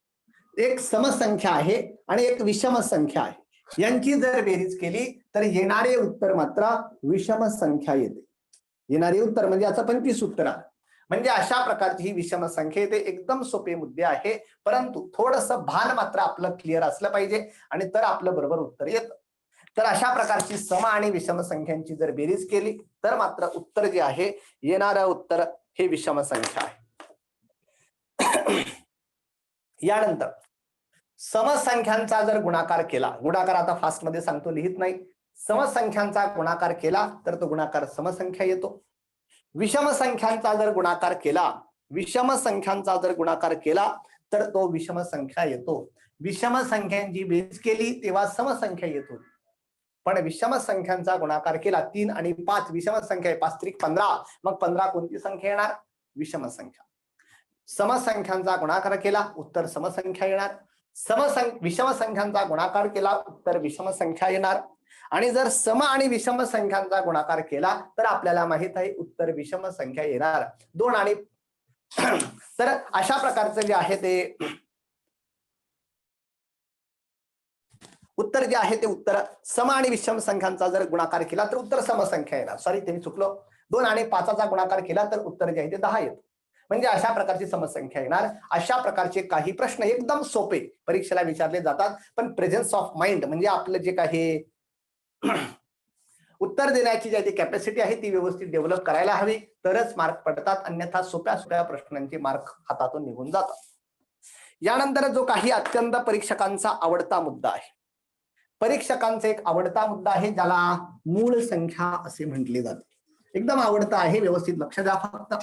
एक समसंख्या आहे आणि एक विषम संख्या आहे, यांची जर बेरीज केली तर येणारे उत्तर मात्र विषम संख्या येते. येणारे उत्तर म्हणजे याचं 25 उत्तर आहे. म्हणजे अशा प्रकारची ही विषम संख्या येते. एकदम सोपे मुद्दे आहे, परंतु थोडंसं भान मात्र आपलं क्लिअर असलं पाहिजे आणि तर आपलं बरोबर उत्तर येतं. तर अशा प्रकारची सम आणि विषम संख्यांची जर बेरीज केली तर मात्र उत्तर जे आहे, येणारं उत्तर हे विषम संख्या आहे. यानंतर समसंख्यांचा जर गुणाकार केला, गुणाकार आता फास्ट मध्ये सांगतो, लिहित नाही. समसंख्यांचा गुणाकार केला तर तो गुणाकार समसंख्या येतो. विषम संख्यांचा जर गुणाकार केला, विषम संख्यांचा जर गुणाकार केला तर तो विषम संख्या येतो. विषम संख्यांची बेरीज केली तेव्हा समसंख्या येतो. पण विषम संख्यांचा गुणाकार केला, 3 आणि 5 विषम संख्या आहे, 5 त्रिक 15, मग 15 कोणती संख्या येणार? विषम संख्या. समसंख्यांचा गुणाकार केला, उत्तर समसंख्या येणार. विषम संख्यांचा गुणाकार केला, उत्तर विषम संख्या येणार. आणि जर सम आणि विषम संख्यांचा गुणाकार केला तर आपल्याला माहित आहे उत्तर विषम संख्या येणार. 2 आणि तर अशा प्रकारचं जे आहे ते उत्तर जे आहे ते उत्तर सम आणि विषम संख्यांचा जर गुणाकार केला तर उत्तर समसंख्या येणार. सॉरी, ते मी चुकलो. 2 आणि 5चा गुणाकार केला तर उत्तर जे आहे ते 10 येतं. म्हणजे अशा प्रकारची समसंख्या येणार. अशा प्रकारचे काही प्रश्न एकदम सोपे परीक्षेला विचारले जातात, पण प्रेझेन्स ऑफ माइंड म्हणजे आपलं जे काही उत्तर देण्याची जी कॅपॅसिटी आहे ती व्यवस्थित डेव्हलप करायला हवी, तरच मार्क पडतात. अन्यथा सोप्या सोप्या प्रश्नांचे मार्क हातातून निघून जातात. यानंतर जो काही अत्यंत परीक्षकांचा आवडता मुद्दा आहे, परीक्षकांचा एक आवडता मुद्दा आहे ज्याला मूळ संख्या असे म्हटले जाते. एकदम आवडता आहे, व्यवस्थित लक्ष द्या फक्त.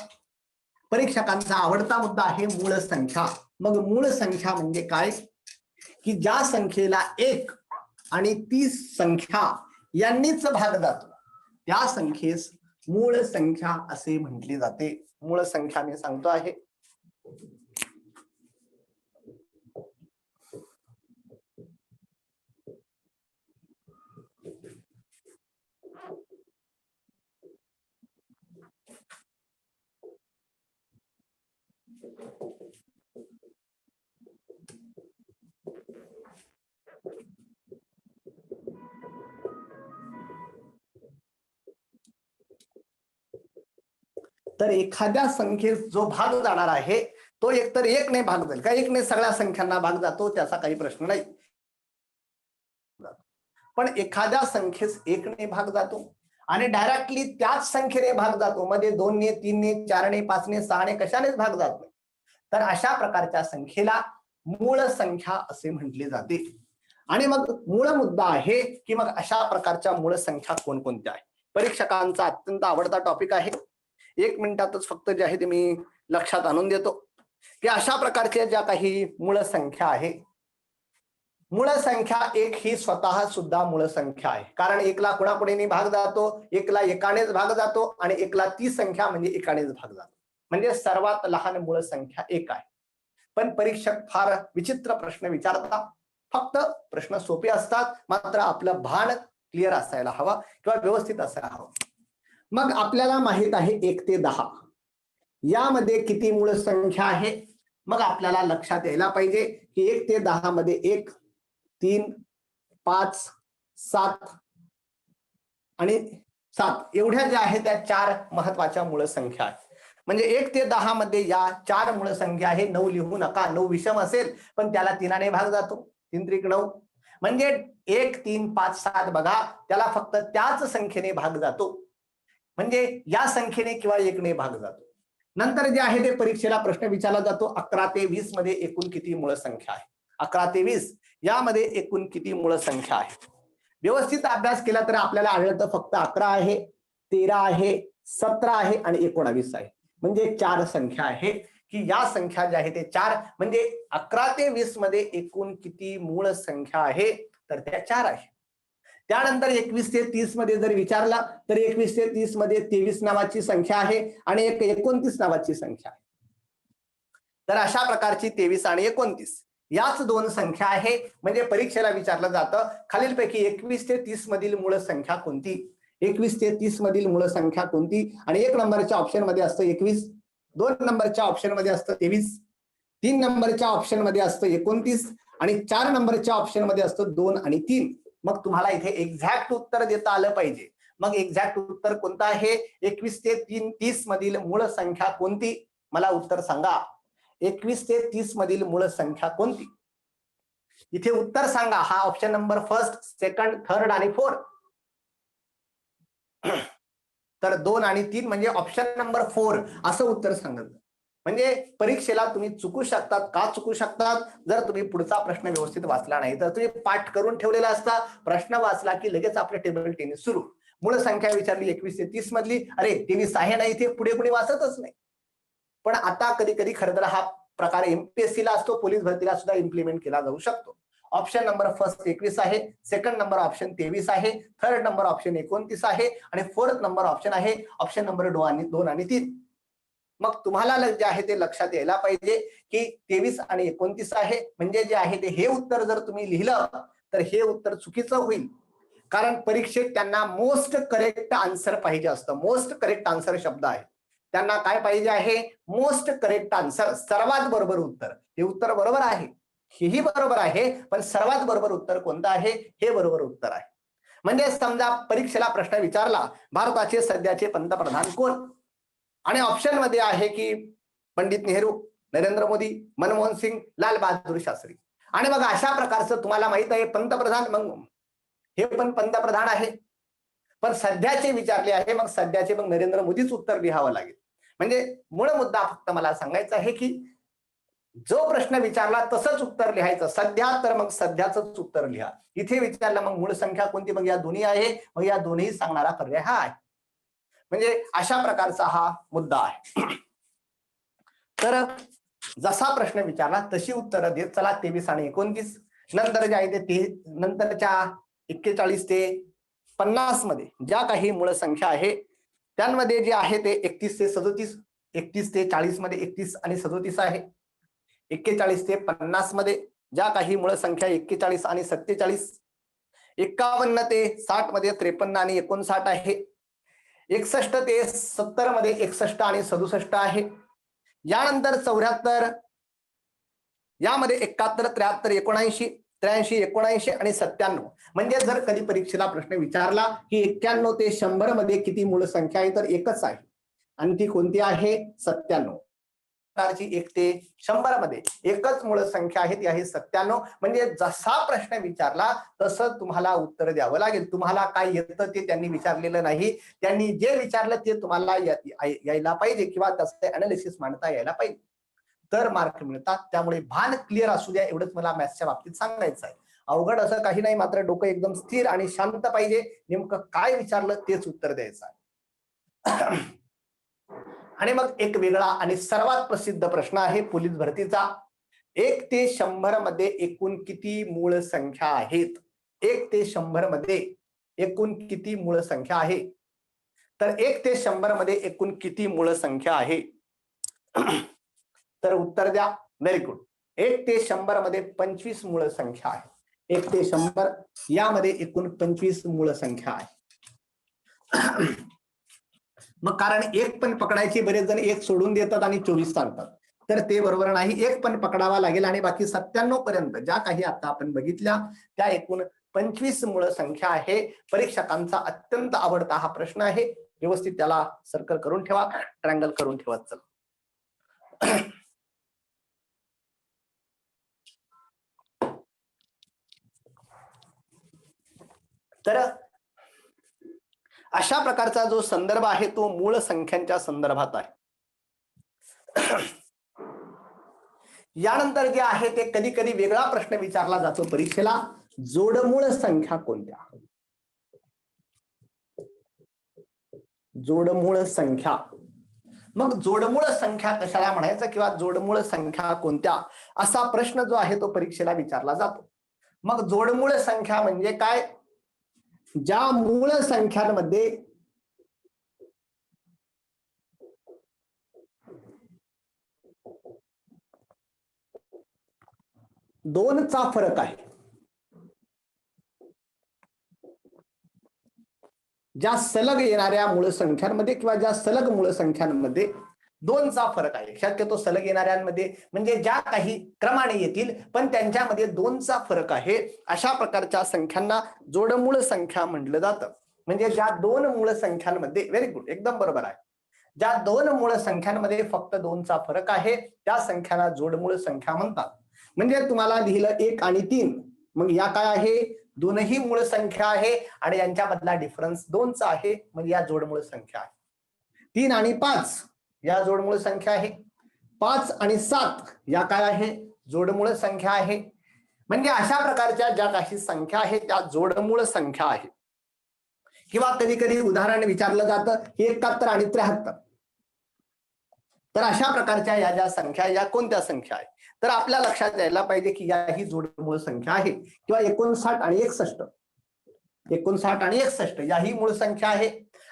परीक्षकांचा आवडता मुद्दा आहे मूळ संख्या. मग मूळ संख्या म्हणजे काय? की ज्या संख्येला 1 आणि ती संख्या यांनीच भाग जातो त्या संख्येस मूळ संख्या असे म्हटले जाते. मूळ संख्या मी सांगतो आहे. तर एखाद्या संख्येस जो भाग जाणार आहे तो एकतर 1 ने भाग जाईल का, 1 ने सगळ्या संख्यांना भाग जातो त्याचा काही प्रश्न नाही. पण एखाद्या संख्येस 1 ने भाग जातो आणि डायरेक्टली त्याच संख्येने भाग जातो, मध्ये 2 ने 3 ने 4 ने 5 ने 6 ने कशानेच भाग जात नाही, तर अशा प्रकारच्या संख्येला मूळ संख्या असे म्हटले जाते. आणि मग मूळ मुद्दा आहे की मग अशा प्रकारच्या मूळ संख्या कोणकोणत्या आहे. परीक्षकांचा अत्यंत आवडता टॉपिक आहे. 1 मिनिटातच फक्त जे आहे ते मी लक्षात आणून देतो की अशा प्रकारच्या ज्या काही मूळ संख्या आहे, मूळ संख्या 1 ही स्वतः सुद्धा मूळ संख्या आहे. कारण 1 ला कुणाकुणीने भाग जातो, 1 ला एकानेच भाग जातो आणि 1 ला ती संख्या म्हणजे एकानेच भाग जातो. म्हणजे सर्वात लहान मूळ संख्या 1 आहे. पण परीक्षक फार विचित्र प्रश्न विचारतात. फक्त प्रश्न सोपे असतात, मात्र आपलं भान क्लिअर असायला हवा किंवा व्यवस्थित असायला हवं. मग आपल्याला माहित आहे 1 ते 10 यामध्ये किती मूळ संख्या आहे. मग आपल्याला लक्षात यायला पाहिजे की 1 ते 10 मध्ये 1, 3, 5, 7 आणि 7 एवढ्या ज्या आहेत त्या 4 महत्वाच्या मूळ संख्या आहेत. म्हणजे 1 ते 10 मध्ये या 4 मूळ संख्या आहे. 9 लिहू नका, 9 विषम असेल पण त्याला 3 ने भाग जातो, 3 त्रिक 9. म्हणजे 1, 3, 5, 7 बघा, त्याला फक्त त्याच संख्येने भाग जातो, म्हणजे या संख्येने किंवा 1 ने भाग जातो. नंतर जे आहे ते परीक्षेला प्रश्न विचारला जातो 11 ते 20 मध्ये एकूण किती मूळ संख्या आहे. 11 ते 20 यामध्ये एकूण किती मूळ संख्या आहे. व्यवस्थित अभ्यास केला तर आपल्याला आढळतं फक्त 11 आहे, 13 आहे, 17 आहे आणि 19 आहे. म्हणजे 4 संख्या आहे की या संख्या ज्या आहे ते 4, म्हणजे 11 ते 20 मध्ये एकूण किती मूळ संख्या आहे तर त्या 4 आहे. त्यानंतर 21 ते 30 मध्ये जर विचारला तर 21 ते 30 मध्ये 23 नावाची संख्या आहे आणि एक 29 नावाची संख्या आहे. तर अशा प्रकारची 23 आणि 29 याच दोन संख्या आहे. म्हणजे परीक्षेला विचारलं जातं खालीलपैकी 21 ते 30 मधील मूळ संख्या कोणती. 21 ते 30 मधील मूळ संख्या कोणती. आणि 1 नंबरच्या ऑप्शन मध्ये असतं 21, 2 नंबरच्या ऑप्शन मध्ये असतं 23, 3 नंबरच्या ऑप्शन मध्ये असतं 29 आणि 4 नंबरच्या ऑप्शन मध्ये असतं 2 आणि 3. मग तुम्हाला इथे एक्झॅक्ट उत्तर देता आलं पाहिजे. मग एक्झॅक्ट उत्तर कोणतं आहे. 21 ते 30 मधील मूळ संख्या कोणती. मला उत्तर सांगा. 21 ते 30 मधील मूळ संख्या कोणती. इथे उत्तर सांगा. हा option number first, second, third आणि फोर्थ. तर 2 आणि 3 म्हणजे ऑप्शन नंबर 4 असं उत्तर सांगितलं. म्हणजे परीक्षेला तुम्ही चुकू शकतात. का चुकू शकतात. जर तुम्ही पुढचा प्रश्न व्यवस्थित वाचला नाही तर तुम्ही पाठ करून ठेवलेला असता. प्रश्न वाचला की लगेच आपले टेबल टेनिस सुरू. मूळ संख्या विचारली 21 ते 30 मधली. अरे 23 आहे ना इथे, पुढे कुणी वाचतच नाही. पण आता कधी कधी खरं तर हा प्रकार एमपीएससीला असतो, पोलीस भरतीला सुद्धा इम्प्लिमेंट केला जाऊ शकतो. ऑप्शन नंबर फर्स्ट 21 आहे, सेकंड नंबर ऑप्शन 23 आहे, थर्ड नंबर ऑप्शन 29 आहे आणि फोर्थ नंबर ऑप्शन आहे ऑप्शन नंबर 2 आणि 3. मग तुम्हाला जे आहे ते लक्षात यायला पाहिजे की 23 आणि 29 आहे. म्हणजे जे आहे ते हे उत्तर जर तुम्ही लिहिलं तर हे उत्तर चुकीचं होईल. कारण परीक्षेत त्यांना मोस्ट करेक्ट आन्सर पाहिजे असतं. मोस्ट करेक्ट आन्सर शब्द आहे. त्यांना काय पाहिजे आहे. मोस्ट करेक्ट आन्सर, सर्वात बरोबर उत्तर. हे उत्तर बरोबर आहे, हेही बरोबर आहे, पण सर्वात बरोबर उत्तर कोणतं आहे. हे बरोबर उत्तर आहे. म्हणजे समजा परीक्षेला प्रश्न विचारला भारताचे सध्याचे पंतप्रधान कोण. आणि ऑप्शन मध्ये आहे की पंडित नेहरू, नरेंद्र मोदी, मनमोहन सिंग, लाल बहादूर शास्त्री. आणि मग अशा प्रकारचं तुम्हाला माहित आहे पंतप्रधान, मग हे पण पंतप्रधान आहे पण सध्याचे विचारले आहे. मग सध्याचे मग नरेंद्र मोदीच उत्तर लिहावं लागेल. म्हणजे मूळ मुद्दा फक्त मला सांगायचा आहे की जो प्रश्न विचारला तसंच उत्तर लिहायचं. सध्या तर मग सध्याच उत्तर लिहा. इथे विचारलं मग मूळ संख्या कोणती. मग या दोन्ही आहे. मग या दोन्ही सांगणारा पर्याय हा आहे. म्हणजे अशा प्रकारचा हा मुद्दा आहे. तर जसा प्रश्न विचारला तशी उत्तरं देत चला. 23 आणि 29 नंतर जे आहे ते नंतरच्या 41 ते 50 मध्ये ज्या काही मूळ संख्या आहे त्यांमध्ये जे आहे ते 31 ते 37, 31 ते 40 मध्ये 31 आणि 37 आहे. 41 ते 50 मध्ये ज्या काही मूळ संख्या 41 आणि 47, 51 ते 60 मध्ये 53 आणि 59 आहे. 61 ते 70 मध्ये 61 आणि 67 आहे. यानंतर 74, यामध्ये 71, 73, 79, 83, 79 आणि 97. म्हणजे जर कधी परीक्षेला प्रश्न विचारला की 91 ते 100 मध्ये किती मूळ संख्या आहे तर एकच आहे आणि ती कोणती आहे 97. 1 ते 100 मध्ये एकच मूळ संख्या आहे, ती आहे 97. म्हणजे जसा प्रश्न विचारला तसं तुम्हाला उत्तर द्यावं लागेल. तुम्हाला काय येतं ते त्यांनी विचारलेलं नाही. त्यांनी जे विचारलं ते तुम्हाला यायला पाहिजे किंवा त्याचं अनालिसिस मांडता यायला पाहिजे तर मार्क मिळतात. त्यामुळे भान क्लिअर असू द्या एवढंच मला मॅथ्सच्या बाबतीत सांगायचं आहे. अवघड असं काही नाही, मात्र डोकं एकदम स्थिर आणि शांत पाहिजे. नेमकं काय विचारलं तेच उत्तर द्यायचं आहे. आणि मग एक वेगळा आणि सर्वात प्रसिद्ध प्रश्न आहे पोलीस भरतीचा. 1 ते 100 मध्ये एकूण किती मूळ संख्या आहेत. 1 ते 100 मध्ये एकूण किती मूळ संख्या आहे. तर 1 ते 100 मध्ये एकूण किती मूळ संख्या आहे. तर उत्तर द्या. Very good. 1 ते 100 मध्ये 25 मूळ संख्या आहे. 1 ते 100 यामध्ये एकूण 25 मूळ संख्या आहे. मग कारण एक पण पकडायची, बरेच जण एक सोडून देतात आणि 24 सांगतात तर ते बरोबर नाही. एक पण पकडावा लागेल आणि बाकी 97 पर्यंत ज्या काही आता आपण बघितल्या त्या एकूण 25 मूळ संख्या आहे. परीक्षकांचा अत्यंत आवडता हा प्रश्न आहे. व्यवस्थित त्याला सर्कल करून ठेवा, ट्रायंगल करून ठेवा. चला तर अशा प्रकारचा जो संदर्भ आहे तो मूळ संख्यांच्या संदर्भात आहे. यानंतर जे आहे ते कधी कधी वेगळा प्रश्न विचारला जातो परीक्षेला. जोडमूळ संख्या कोणत्या. जोडमूळ संख्या. मग जोडमूळ संख्या कशाला म्हणायचं किंवा जोडमूळ संख्या कोणत्या असा प्रश्न जो आहे तो परीक्षेला विचारला जातो. मग जोडमूळ संख्या म्हणजे काय. ज्या मूळ संख्यांमध्ये 2चा फरक आहे. ज्या सलग येणाऱ्या मूळ संख्यांमध्ये किंवा ज्या सलग मूळ संख्यांमध्ये 2चा फरक आहे. शक्यतो सलग येणाऱ्यांमध्ये म्हणजे ज्या काही क्रमाने येतील पण त्यांच्यामध्ये 2चा फरक आहे, अशा प्रकारच्या संख्यांना जोडमूळ संख्या म्हटलं जातं. म्हणजे ज्या 2 मूळ संख्यांमध्ये, व्हेरी गुड, एकदम बरोबर आहे, ज्या 2 मूळ संख्यांमध्ये फक्त 2चा फरक आहे त्या संख्यांना जोडमूळ संख्या म्हणतात. म्हणजे तुम्हाला लिहिलं 1 आणि 3, मग या काय आहे, दोनही मूळ संख्या आहे आणि यांच्यामधला डिफरन्स 2चा आहे, म्हणजे या जोडमूळ संख्या आहे. 3 आणि 5 या जोडमूळ संख्या आहे. 5 आणि 7 या काय आहे, जोडमूळ संख्या आहे. म्हणजे अशा प्रकारच्या ज्या काही संख्या आहेत त्या जोडमूळ संख्या आहे. किंवा कधी कधी उदाहरण विचारलं जातं 71 आणि 73, तर अशा प्रकारच्या या ज्या संख्या या कोणत्या संख्या आहेत, तर आपल्या लक्षात यायला पाहिजे की या ही जोडमूळ संख्या आहे. किंवा 59 आणि 61, 59 आणि 61 या ही मूळ संख्या आहे.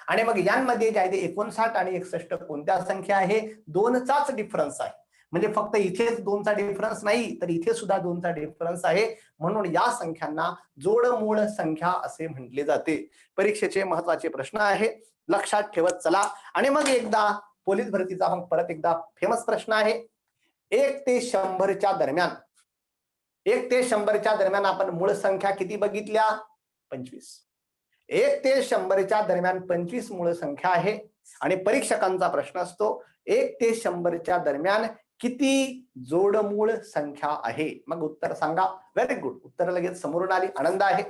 आणि मग यांमध्ये जे आहे ते 59 आणि 61 कोणत्या संख्या आहे, 2चाच डिफरन्स आहे. म्हणजे फक्त इथेच 2चा डिफरन्स नाही तर इथे सुद्धा 2चा डिफरन्स आहे, म्हणून या संख्यांना जोडमूळ संख्या असे म्हटले जाते. परीक्षेचे महत्वाचे प्रश्न आहे, लक्षात ठेवत चला. आणि मग एकदा पोलीस भरतीचा मग परत एकदा फेमस प्रश्न आहे. 1 ते 100च्या दरम्यान, 1 ते 100च्या दरम्यान आपण मूळ संख्या किती बघितल्या, 25. 1 ते 100च्या दरम्यान 25 मूळ संख्या आहे. आणि परीक्षकांचा प्रश्न असतो 1 ते 100च्या दरम्यान किती जोडमूळ संख्या आहे. मग उत्तर सांगा. व्हेरी गुड, उत्तर लगेच समोरून आली, आनंद आहे.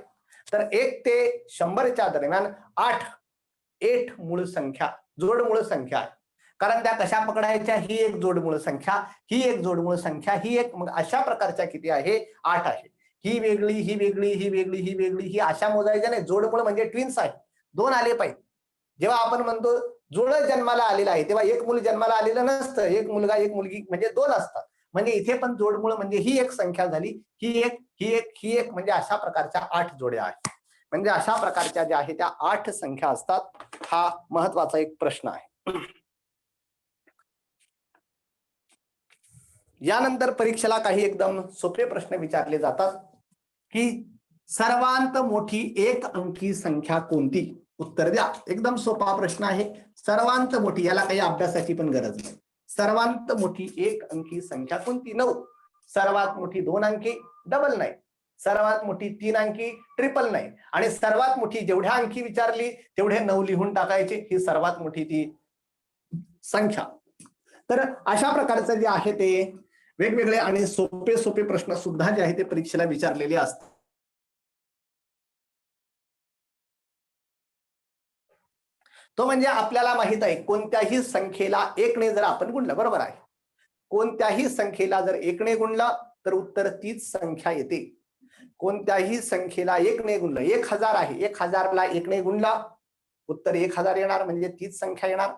तर 1 ते 100च्या दरम्यान 8 मूळ संख्या जोडमूळ संख्या आहे. कारण त्या कशा पकडायच्या, ही एक जोडमूळ संख्या, ही एक जोडमूळ संख्या, ही एक, मग अशा प्रकारच्या किती आहे, 8 आहे. ही वेगळी, ही वेगळी, ही वेगळी, ही वेगळी, ही अशा मोजायच्या नाही. जोडमूळ म्हणजे ट्विन्स आहे, 2 आले पाहिजे. जेव्हा आपण म्हणतो जुळं जन्माला आलेलं आहे तेव्हा एक मूल जन्माला आलेलं नसतं, एक मुलगा एक मुलगी म्हणजे 2 असतात. म्हणजे इथे पण जोडमूळ म्हणजे ही एक संख्या झाली, ही एक, ही एक, ही एक, म्हणजे अशा प्रकारच्या 8 जोड्या आहेत. म्हणजे अशा प्रकारच्या ज्या आहेत त्या 8 संख्या असतात. हा महत्वाचा एक प्रश्न आहे. यानंतर परीक्षेला काही एकदम सोपे प्रश्न विचारले जातात की सर्वांत मोठी एक अंकी संख्या कोणती. उत्तर द्या. एकदम सोपा प्रश्न आहे. सर्वांत मोठी, याला काही अभ्यासाची पण गरज नाही. सर्वांत मोठी एक अंकी संख्या कोणती, 9. सर्वात मोठी 2 अंकी, डबल 9. सर्वात मोठी 3 अंकी, ट्रिपल 9. आणि सर्वात मोठी जेवढ्या अंकी विचारली तेवढे 9 लिहून टाकायचे, ही सर्वात मोठी ती संख्या. तर अशा प्रकारचं जे आहे ते वेगवेगळे आणि सोपे सोपे प्रश्न सुद्धा जे आहे ते परीक्षेला विचारलेले असतात. तो म्हणजे आपल्याला माहित आहे कोणत्याही संख्येला 1 ने जर आपण गुणलं, बरोबर आहे, कोणत्याही संख्येला जर 1 ने गुणलं तर उत्तर तीच संख्या येते. कोणत्याही संख्येला 1 ने गुणलं, 1000 आहे, 1000ला 1 ने गुणला उत्तर 1000 येणार, म्हणजे तीच संख्या येणार.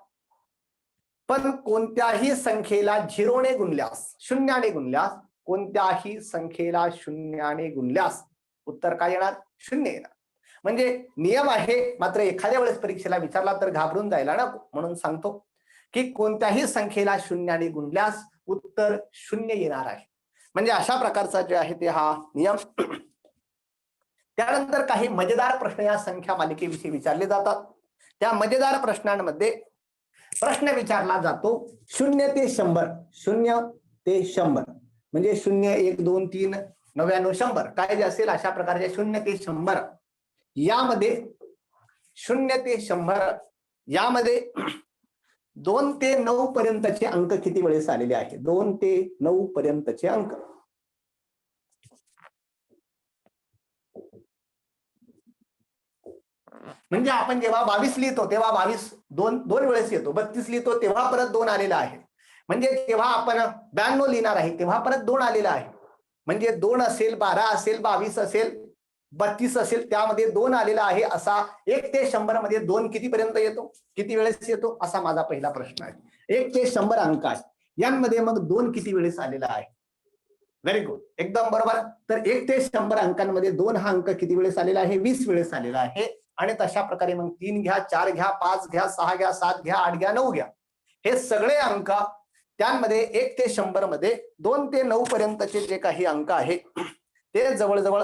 पण कोणत्याही संख्येला 0 ने गुणल्यास, 0 ने गुणल्यास, कोणत्याही संख्येला 0 ने गुणल्यास उत्तर काय येणार, 0 येणार. म्हणजे नियम आहे, मात्र एखाद्या वेळेस परीक्षेला विचारला तर घाबरून जायला नको, म्हणून सांगतो की कोणत्याही संख्येला 0 ने गुणल्यास उत्तर 0 येणार आहे. म्हणजे अशा प्रकारचा जे आहे ते हा नियम. त्यानंतर काही मजेदार प्रश्न या संख्या मालिकेविषयी विचारले जातात. त्या मजेदार प्रश्नांमध्ये प्रश्न विचारला जातो 0 ते 100, 0 ते 100 म्हणजे 0, 1, 2, 3, 99, 100 काय जे असेल अशा प्रकारचे 0 ते 100. यामध्ये 0 ते 100 यामध्ये 2 ते 9 पर्यंतचे अंक किती वेळेस आलेले आहे, 2 ते 9 पर्यंतचे अंक. म्हणजे आपण जेव्हा 22 लिहितो तेव्हा 22 दोन वेळेस येतो, 32 लिहितो तेव्हा परत 2 आलेला आहे. म्हणजे जेव्हा आपण 92 लिहिणार आहे तेव्हा परत 2 आलेला आहे. म्हणजे 2 असेल, 12 असेल, 22 असेल, 32 असेल, त्यामध्ये 2 आलेला आहे. असा 1 ते 100 मध्ये 2 किती पर्यंत येतो, किती वेळेस येतो, असा माझा पहिला प्रश्न आहे. 1 ते 100 अंक आहे, यांमध्ये मग 2 किती वेळेस आलेला आहे. व्हेरी गुड, एकदम बरोबर. तर 1 ते 100 अंकांमध्ये 2 हा अंक किती वेळेस आलेला आहे, 20 वेळेस आलेला आहे. आणि तशा प्रकारे मग 3 घ्या, 4 घ्या, 5 घ्या, 6 घ्या, 7 घ्या, 8 घ्या, 9 घ्या, हे सगळे अंक त्यांमध्ये 1 ते 100 मध्ये 2 ते 9 पर्यंतचे जे काही अंक आहे ते जवळजवळ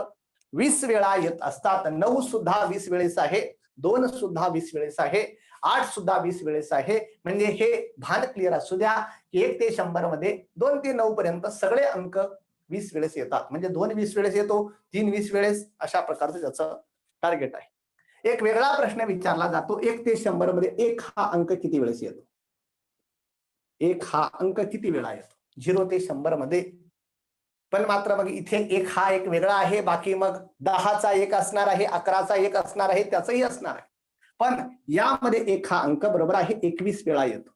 20 वेळा येत असतात. 9 सुद्धा 20 वेळेस आहे, 2 सुद्धा 20 वेळेस आहे, 8 सुद्धा 20 वेळेस आहे. म्हणजे हे भान क्लिअर असू द्या की 1 ते 100 मध्ये 2 ते 9 पर्यंत सगळे अंक 20 वेळेस येतात. म्हणजे 2 20 वेळेस येतो, 3 20 वेळेस, अशा प्रकारचं त्याचं टार्गेट आहे. एक वेगळा प्रश्न विचारला जातो, 1 ते 100 मध्ये 1 हा अंक किती वेळेस येतो? 1 हा अंक किती वेळा येतो 0 ते 100 मध्ये? पण मात्र मग इथे 1 हा एक वेगळा आहे, बाकी मग 10चा 1 असणार आहे, 11चा 1 असणार आहे, त्याचंही असणार आहे. पण यामध्ये 1 हा अंक बरोबर आहे 21 वेळा येतो.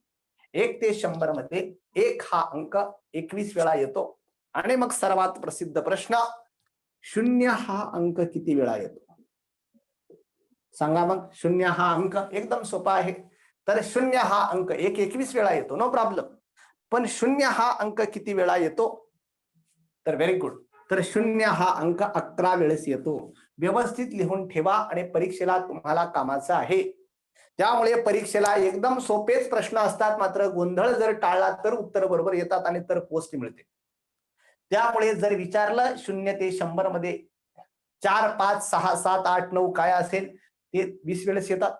1 ते 100 मध्ये 1 हा अंक 21 वेळा येतो. आणि मग सर्वात प्रसिद्ध प्रश्न, 0 हा अंक किती वेळा येतो? सांगा मग. 0 हा अंक एकदम सोपा आहे. तर 0 हा अंक 21 वेळा येतो, नो प्रॉब्लेम. पण 0 हा अंक किती वेळा येतो? तर व्हेरी गुड. तर 0 हा अंक 11 वेळेस येतो. व्यवस्थित लिहून ठेवा आणि परीक्षेला तुम्हाला कामाचं आहे. त्यामुळे परीक्षेला एकदम सोपेच प्रश्न असतात, मात्र गोंधळ जर टाळला तर उत्तर बरोबर येतात आणि तर पोस्ट मिळते. त्यामुळे जर विचारलं 0 ते 100 मध्ये 4 5 6 7 8 9 काय असेल ते 20 वेळेस येतात.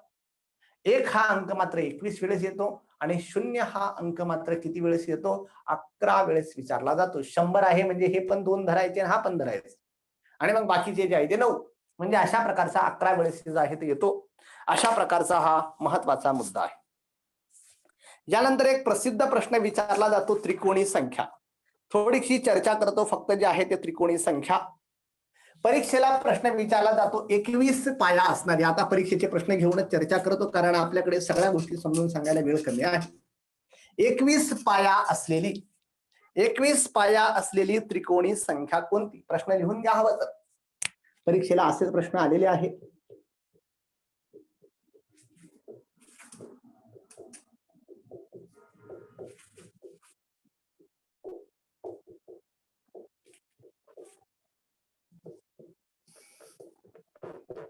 1 हा अंक मात्र 21 वेळेस येतो आणि 0 हा अंक मात्र किती वेळेस येतो? 11 वेळेस विचारला जातो. 100 आहे म्हणजे हे पण 2 धरायचे आणि हा पण धरायचा आणि मग बाकीचे जे आहे ते 9. म्हणजे अशा प्रकारचा 11 वेळेस जे आहे ते येतो. अशा प्रकारचा हा महत्वाचा मुद्दा आहे. यानंतर एक प्रसिद्ध प्रश्न विचारला जातो, त्रिकोणी संख्या. थोडीशी चर्चा करतो फक्त जे आहे ते त्रिकोणी संख्या. परीक्षेला प्रश्न विचारला जातो 21 पाया असणारी. आता परीक्षेचे प्रश्न घेऊनच चर्चा करतो, कारण आपल्याकडे सगळ्या गोष्टी समजून सांगायला वेळ कमी आहे. 21 पाया असलेली त्रिकोणी संख्या कोणती? प्रश्न लिहून घ्या हवं तर. परीक्षेला असेच प्रश्न आलेले आहे.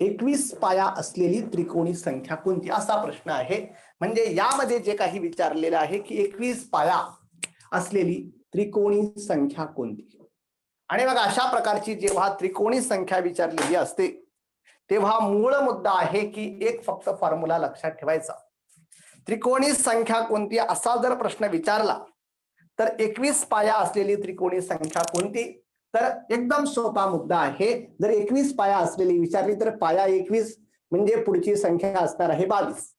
एकवीस पाया असलेली त्रिकोणी संख्या कोणती, असा प्रश्न आहे. म्हणजे यामध्ये जे काही विचारलेलं आहे की 21 पाया असलेली त्रिकोणी संख्या कोणती. आणि मग अशा प्रकारची जेव्हा त्रिकोणी संख्या विचारलेली असते तेव्हा मूळ मुद्दा आहे की एक फक्त फॉर्म्युला लक्षात ठेवायचा. त्रिकोणी संख्या कोणती असा जर प्रश्न विचारला तर 21 पाया असलेली त्रिकोणी संख्या कोणती? तर एकदम सोपा मुद्दा आहे. जर 21 पाया असलेली विचारली तर पाया 21 म्हणजे पुढची संख्या असणार आहे 22.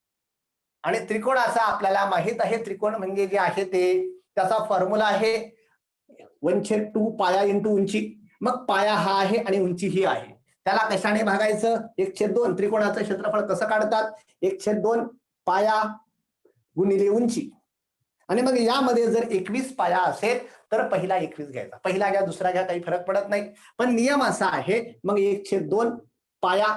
आणि त्रिकोणाचा आपल्याला माहित आहे, त्रिकोण म्हणजे जे आहे ते त्याचा फॉर्म्युला आहे 1/2 पाया इंटू उंची. मग पाया हा आहे आणि उंची ही आहे. त्याला कशाने भागायचं? 1/2. त्रिकोणाचं क्षेत्रफळ कसं काढतात? 1/2 पाया गुणिले उंची. आणि मग यामध्ये जर 21 पाया असेल तर पहिला 21 घ्यायचा. पहिला घ्या, दुसरा घ्या, काही फरक पडत नाही. पण नियम असा आहे, मग 1/2 पाया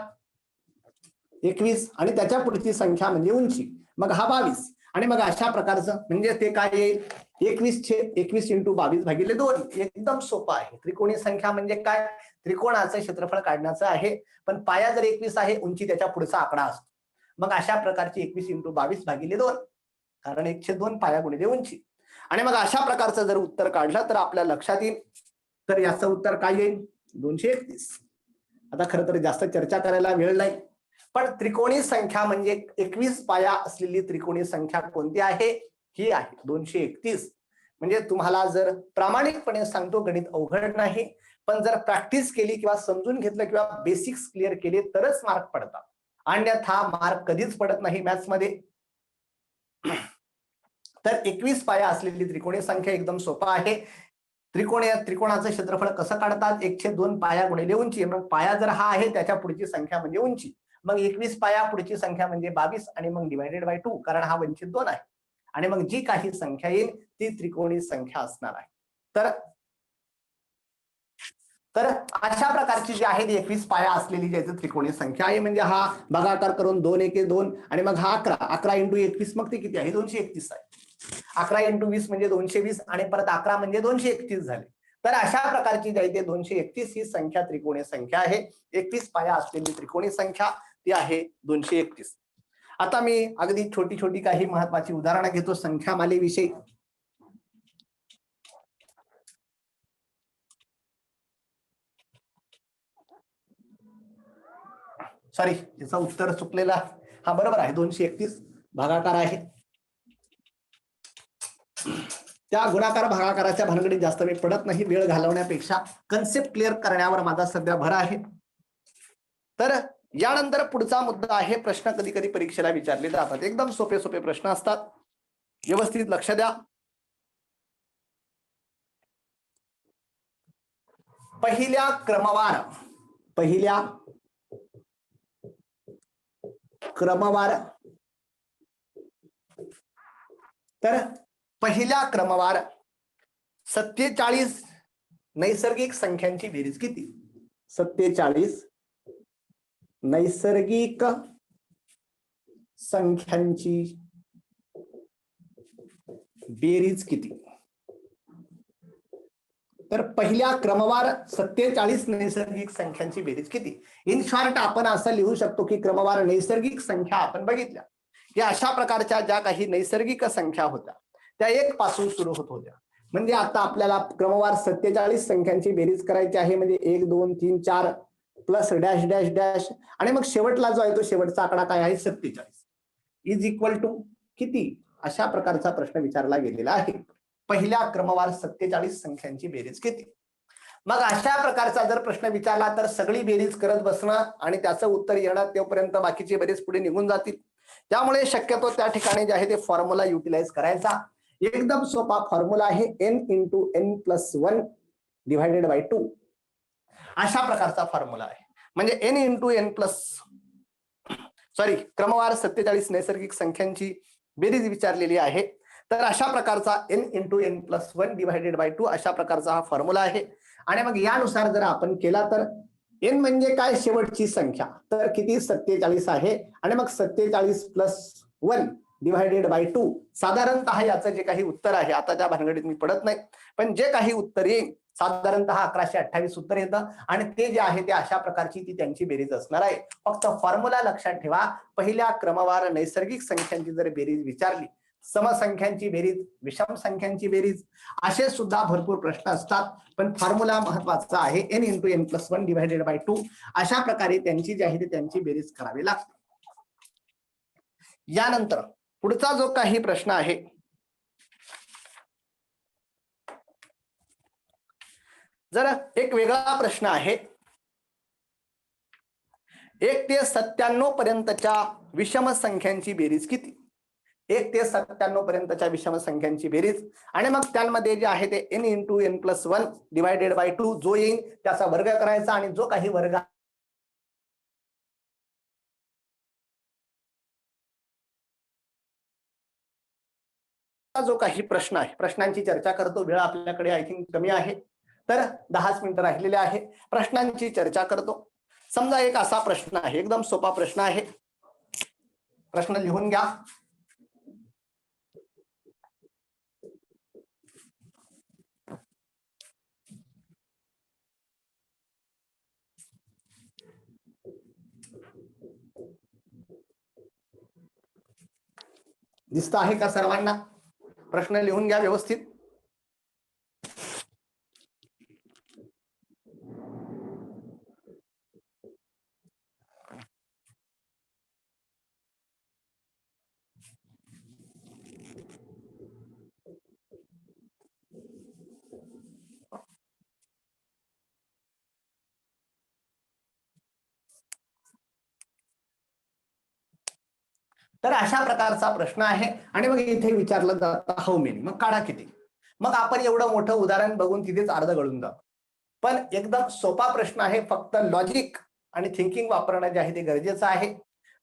21 आणि त्याच्या पुढची संख्या म्हणजे उंची, मग हा 22. आणि मग अशा प्रकारचं म्हणजे ते काय येईल? 21 इंटू 22 भागिले 2. एकदम सोपं आहे. त्रिकोणी संख्या म्हणजे काय? त्रिकोणाचं क्षेत्रफळ काढण्याचं आहे. पण पाया जर 21 आहे, उंची त्याच्या पुढचा आकडा असतो. मग अशा प्रकारची 21 इंटू 22 भागिले 2, कारण 1/2 पाया गुणिले उंची. आणि मग अशा प्रकारचं जर उत्तर काढलं तर आपल्या लक्षात येईल. तर याचं उत्तर काय येईल? 231. आता खरं तर जास्त चर्चा करायला वेळ नाही, पण त्रिकोणी संख्या म्हणजे 21 पाया असलेली त्रिकोणी संख्या कोणती आहे? ही आहे 231. म्हणजे तुम्हाला जर प्रामाणिकपणे सांगतो, गणित अवघड नाही, पण जर प्रॅक्टिस केली किंवा समजून घेतलं किंवा बेसिक्स क्लिअर केले तरच मार्क पडतात, अन्यथा मार्क कधीच पडत नाही मॅथ्स मध्ये. तर 21 पाया असलेली त्रिकोणी संख्या एकदम सोपा आहे. त्रिकोणाचं क्षेत्रफळ कसं काढतात? 1/2 पाया गुणिले उंची. मग पाया जर हा आहे त्याच्या पुढची संख्या म्हणजे उंची. मग 21 पाया पुढची संख्या म्हणजे 22 आणि मग डिवायडेड बाय 2, कारण हा 2 आहे. आणि मग जी काही संख्या येईल ती त्रिकोणी संख्या असणार आहे. तर अशा प्रकारची जी आहे ती 21 पाया असलेली जी त्रिकोणी संख्या आहे. म्हणजे हा भागाकार करून 2 1 2 आणि मग हा 11 इंटू 21 मग ते किती आहे? 231 आहे. 11 इंटू 20 म्हणजे 220 आणि परत 11 म्हणजे 231 झाले. तर अशा प्रकारची जी आहे ते 231 ही संख्या त्रिकोणी संख्या आहे. 21 पाया असलेली त्रिकोणी संख्या ती आहे 231. आता मी अगदी छोटी छोटी काही महत्वाची उदाहरणं घेतो संख्यामालेविषयी. सॉरी, याचं उत्तर चुकलेलं आहे. हा बरोबर आहे, 231 भागाकार आहे. त्या गुणाकार भागाकाराच्या भानगडीत जास्त मी पडत नाही, वेळ घालवण्यापेक्षा कन्सेप्ट क्लिअर करण्यावर माझा सध्या भर आहे. तर यानंतर पुढचा मुद्दा आहे, प्रश्न कधी कधी परीक्षेला विचारले जातात, एकदम सोपे सोपे प्रश्न असतात, व्यवस्थित लक्ष द्या. पहिल्या क्रमवार तर पहिल्या क्रमवार 47 नैसर्गिक संख्यांची बेरीज किती? 47 नैसर्गिक संख्यांची बेरीज किती? तर पहिल्या क्रमवार 47 नैसर्गिक संख्यांची बेरीज किती? इन शॉर्ट आपण असं लिहू शकतो की क्रमवार नैसर्गिक संख्या आपण बघितल्या की अशा प्रकारच्या ज्या काही नैसर्गिक संख्या होत्या त्या 1 पासून सुरू होत होत्या. म्हणजे आता आपल्याला क्रमवार 47 संख्यांची बेरीज करायची आहे, म्हणजे 1 2 3 4 प्लस डॅश डॅश डॅश आणि मग शेवटला जो आहे तो शेवटचा आकडा काय आहे 47 इज इक्वल टू किती? अशा प्रकारचा प्रश्न विचारला गेलेला आहे. पहिल्या क्रमवार 47 संख्यांची बेरीज किती? मग अशा प्रकारचा जर प्रश्न विचारला तर सगळी बेरीज करत बसणं आणि त्याचं उत्तर येणं तोपर्यंत बाकीचे बेरीज पुढे निघून जातील. त्यामुळे शक्यतो त्या ठिकाणी जे आहे ते फॉर्म्युला युटिलाइज करायचा. एकदम सोपा फॉर्म्युला आहे n × n+1 डिवायडेड बाय 2 अशा प्रकारचा फॉर्म्युला आहे. म्हणजे n × n क्रमवार 47 नैसर्गिक संख्यांची बेरीज विचारलेली आहे. तर अशा प्रकारचा n × n+1 डिवायडेड बाय 2 अशा प्रकारचा हा फॉर्म्युला आहे. आणि मग यानुसार जर आपण केला तर n म्हणजे काय? शेवटची संख्या. तर किती? 47 आहे. आणि मग 47 + 1 डिवायडेड बाय 2 साधारणतः याचं जे काही उत्तर आहे, आता त्या भानगडीत मी पडत नाही, पण जे काही उत्तर येईल साधारणतः 1128 उत्तर येतं आणि ते जे आहे ते अशा प्रकारची ती त्यांची बेरीज असणार आहे. फक्त फॉर्म्युला लक्षात ठेवा. पहिल्या क्रमवार नैसर्गिक संख्यांची जर बेरीज विचारली, समसंख्यांची बेरीज, विषम संख्यांची बेरीज, असे सुद्धा भरपूर प्रश्न असतात, पण फॉर्म्युला महत्वाचा आहे. n × n+1 डिवायडेड बाय 2 अशा प्रकारे त्यांची जी आहे ती त्यांची बेरीज करावी लागते. यानंतर पुढचा जो काही प्रश्न आहे, जर एक वेगळा प्रश्न आहे, 1 ते 97 पर्यंतच्या विषम संख्यांची बेरीज किती? 1 ते 97 पर्यंतच्या विषम संख्यांची बेरीज आणि मग त्यामध्ये जे आहे ते n × n+1 डिवायडेड बाय 2 जो येईल त्याचा वर्ग करायचा आणि जो काही वर्ग जो काही प्रश्न आहे, प्रश्नांची चर्चा करतो. वेळ आपल्याकडे आय थिंक कमी आहे, तर 10 मिनिटं राहिलेले आहे. प्रश्नांची चर्चा करतो. समजा एक असा प्रश्न आहे, एकदम सोपा प्रश्न आहे, प्रश्न लिहून घ्या. दिसत आहे का सर्वांना? प्रश्न लिहून घ्या व्यवस्थित. तर अशा प्रकारचा प्रश्न आहे आणि मग इथे विचारलं जातं हाऊ मेनी, मग काढा किती. मग आपण एवढं मोठं उदाहरण बघून तिथेच अर्ध गळून जातो. पण एकदम सोपा प्रश्न आहे, फक्त लॉजिक आणि थिंकिंग वापरणं जे आहे ते गरजेचं आहे.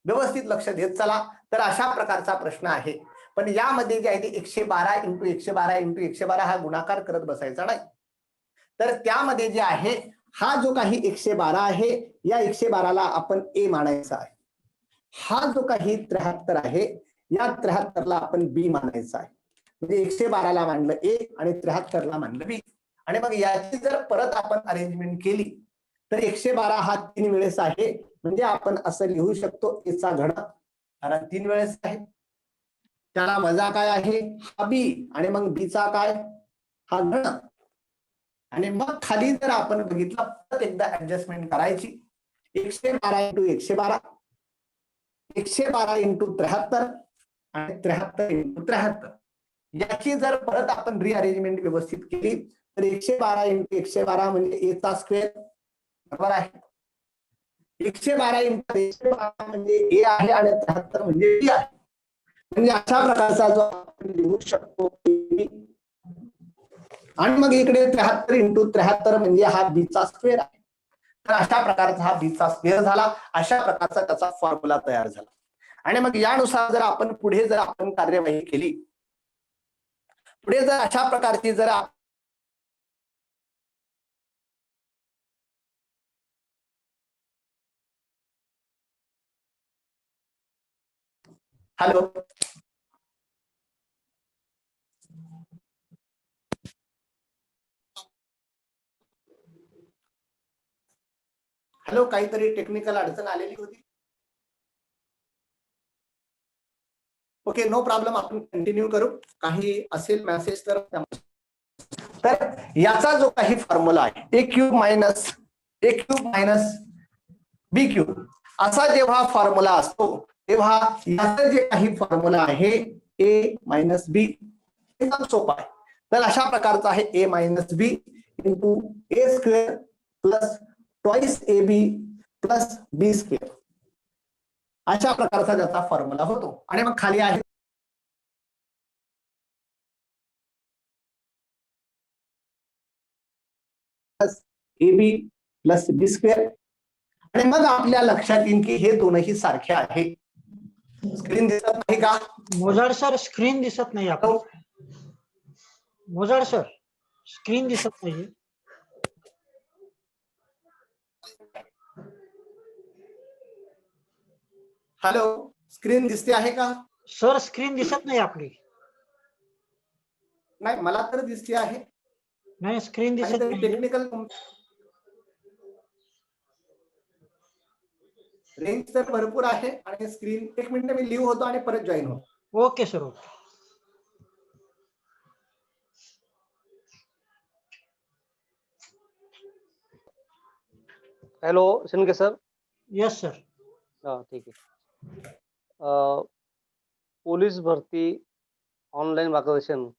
व्यवस्थित लक्ष देत चला. तर अशा प्रकारचा प्रश्न आहे, पण यामध्ये जे आहे ते 112 × 112 × 112 हा गुणाकार करत बसायचा नाही. तर त्यामध्ये जे आहे हा जो काही 112 आहे, या 112ला आपण ए मानायचा आहे. हा जो काही 73 आहे, या 73ला आपण बी मानायचा आहे. म्हणजे 112ला मानलं ए आणि 73ला मानलं बी. आणि मग याची जर परत आपण अरेंजमेंट केली तर 112 हा 3 वेळेस आहे, म्हणजे आपण असं लिहू शकतो एचा घन, कारण 3 वेळेस आहे. त्याला वजा काय आहे? हा बी. आणि मग बीचा काय? हा घन. आणि मग खाली जर आपण बघितलं, परत एकदा ऍडजस्टमेंट करायची. 112 इंटू 112, 112 इंटू 73 आणि 73 इंटू 73. याची जर परत आपण रिअरेंजमेंट व्यवस्थित केली तर 112 इंटू 112 म्हणजे ए चा स्क्वेअर, बरोबर आहे. 112 इंटू 112 म्हणजे ए आहे आणि 73 म्हणजे बी आहे. म्हणजे अशा प्रकारचा जो आपण लिहू शकतो आणि मग इकडे 73 इंटू 73 म्हणजे हा बी चा स्क्वेअर आहे. तर अशा प्रकारचा हा बी चा स्क्वेअर झाला. अशा प्रकारचा त्याचा फॉर्म्युला तयार झाला. आणि मग यानुसार जर आपण पुढे जर आपण कार्यवाही केली, पुढे जर अशा प्रकारची जर हॅलो हॅलो काहीतरी टेक्निकल अडचण आलेली होती. ओके, नो प्रॉब्लेम, आपण कंटिन्यू करू. काही असेल मेसेज तर याचा जो काही फॉर्म्युला आहे ए क्यूब मायनस बी क्यूब असा जेव्हा फॉर्म्युला असतो तेव्हा याचं जे काही फॉर्म्युला आहे ए मायनस बी एकदम सोपा आहे. तर अशा प्रकारचा आहे A minus B into A square plus twice A B plus B square, अशा प्रकारचा त्याचा फॉर्म्युला होतो. आणि मग खाली आहे ए बी प्लस बी स्क्वेअर. आणि मग आपल्या लक्षात येईल की हे दोनही सारखे आहे. स्क्रीन दिसत नाही का? मोजाड सर स्क्रीन दिसत नाही आपण. मोजाड सर स्क्रीन दिसत नाही. हॅलो, स्क्रीन दिसते आहे का? सर स्क्रीन दिसत नाही आपली. नाही, मला तर दिसते आहे. नाही स्क्रीन दिसत नाही. टेक्निकल रेंज तर भरपूर आहे आणि स्क्रीन, एक मिनिट मी लिव्ह होतो आणि परत जॉईन होतो. Okay sir, okay. Hello Shinde sir. Yes sir. हा ठीक आहे. पोलीस भरती ऑनलाईन मार्गदर्शन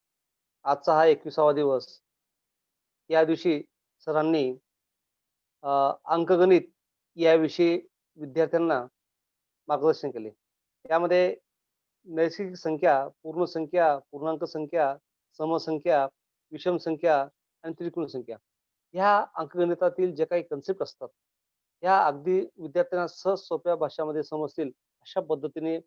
आजचा हा 21वा दिवस. या दिवशी सरांनी अंकगणित याविषयी विद्यार्थ्यांना मार्गदर्शन केले. त्यामध्ये नैसर्गिक संख्या, पूर्ण संख्या, पूर्णांक संख्या, समसंख्या, विषम संख्या आणि त्रिकोणी संख्या ह्या अंकगणितातील जे काही कन्सेप्ट असतात ह्या अगदी विद्यार्थ्यांना सहज सोप्या भाषामध्ये समजतील अशा पद्धतीने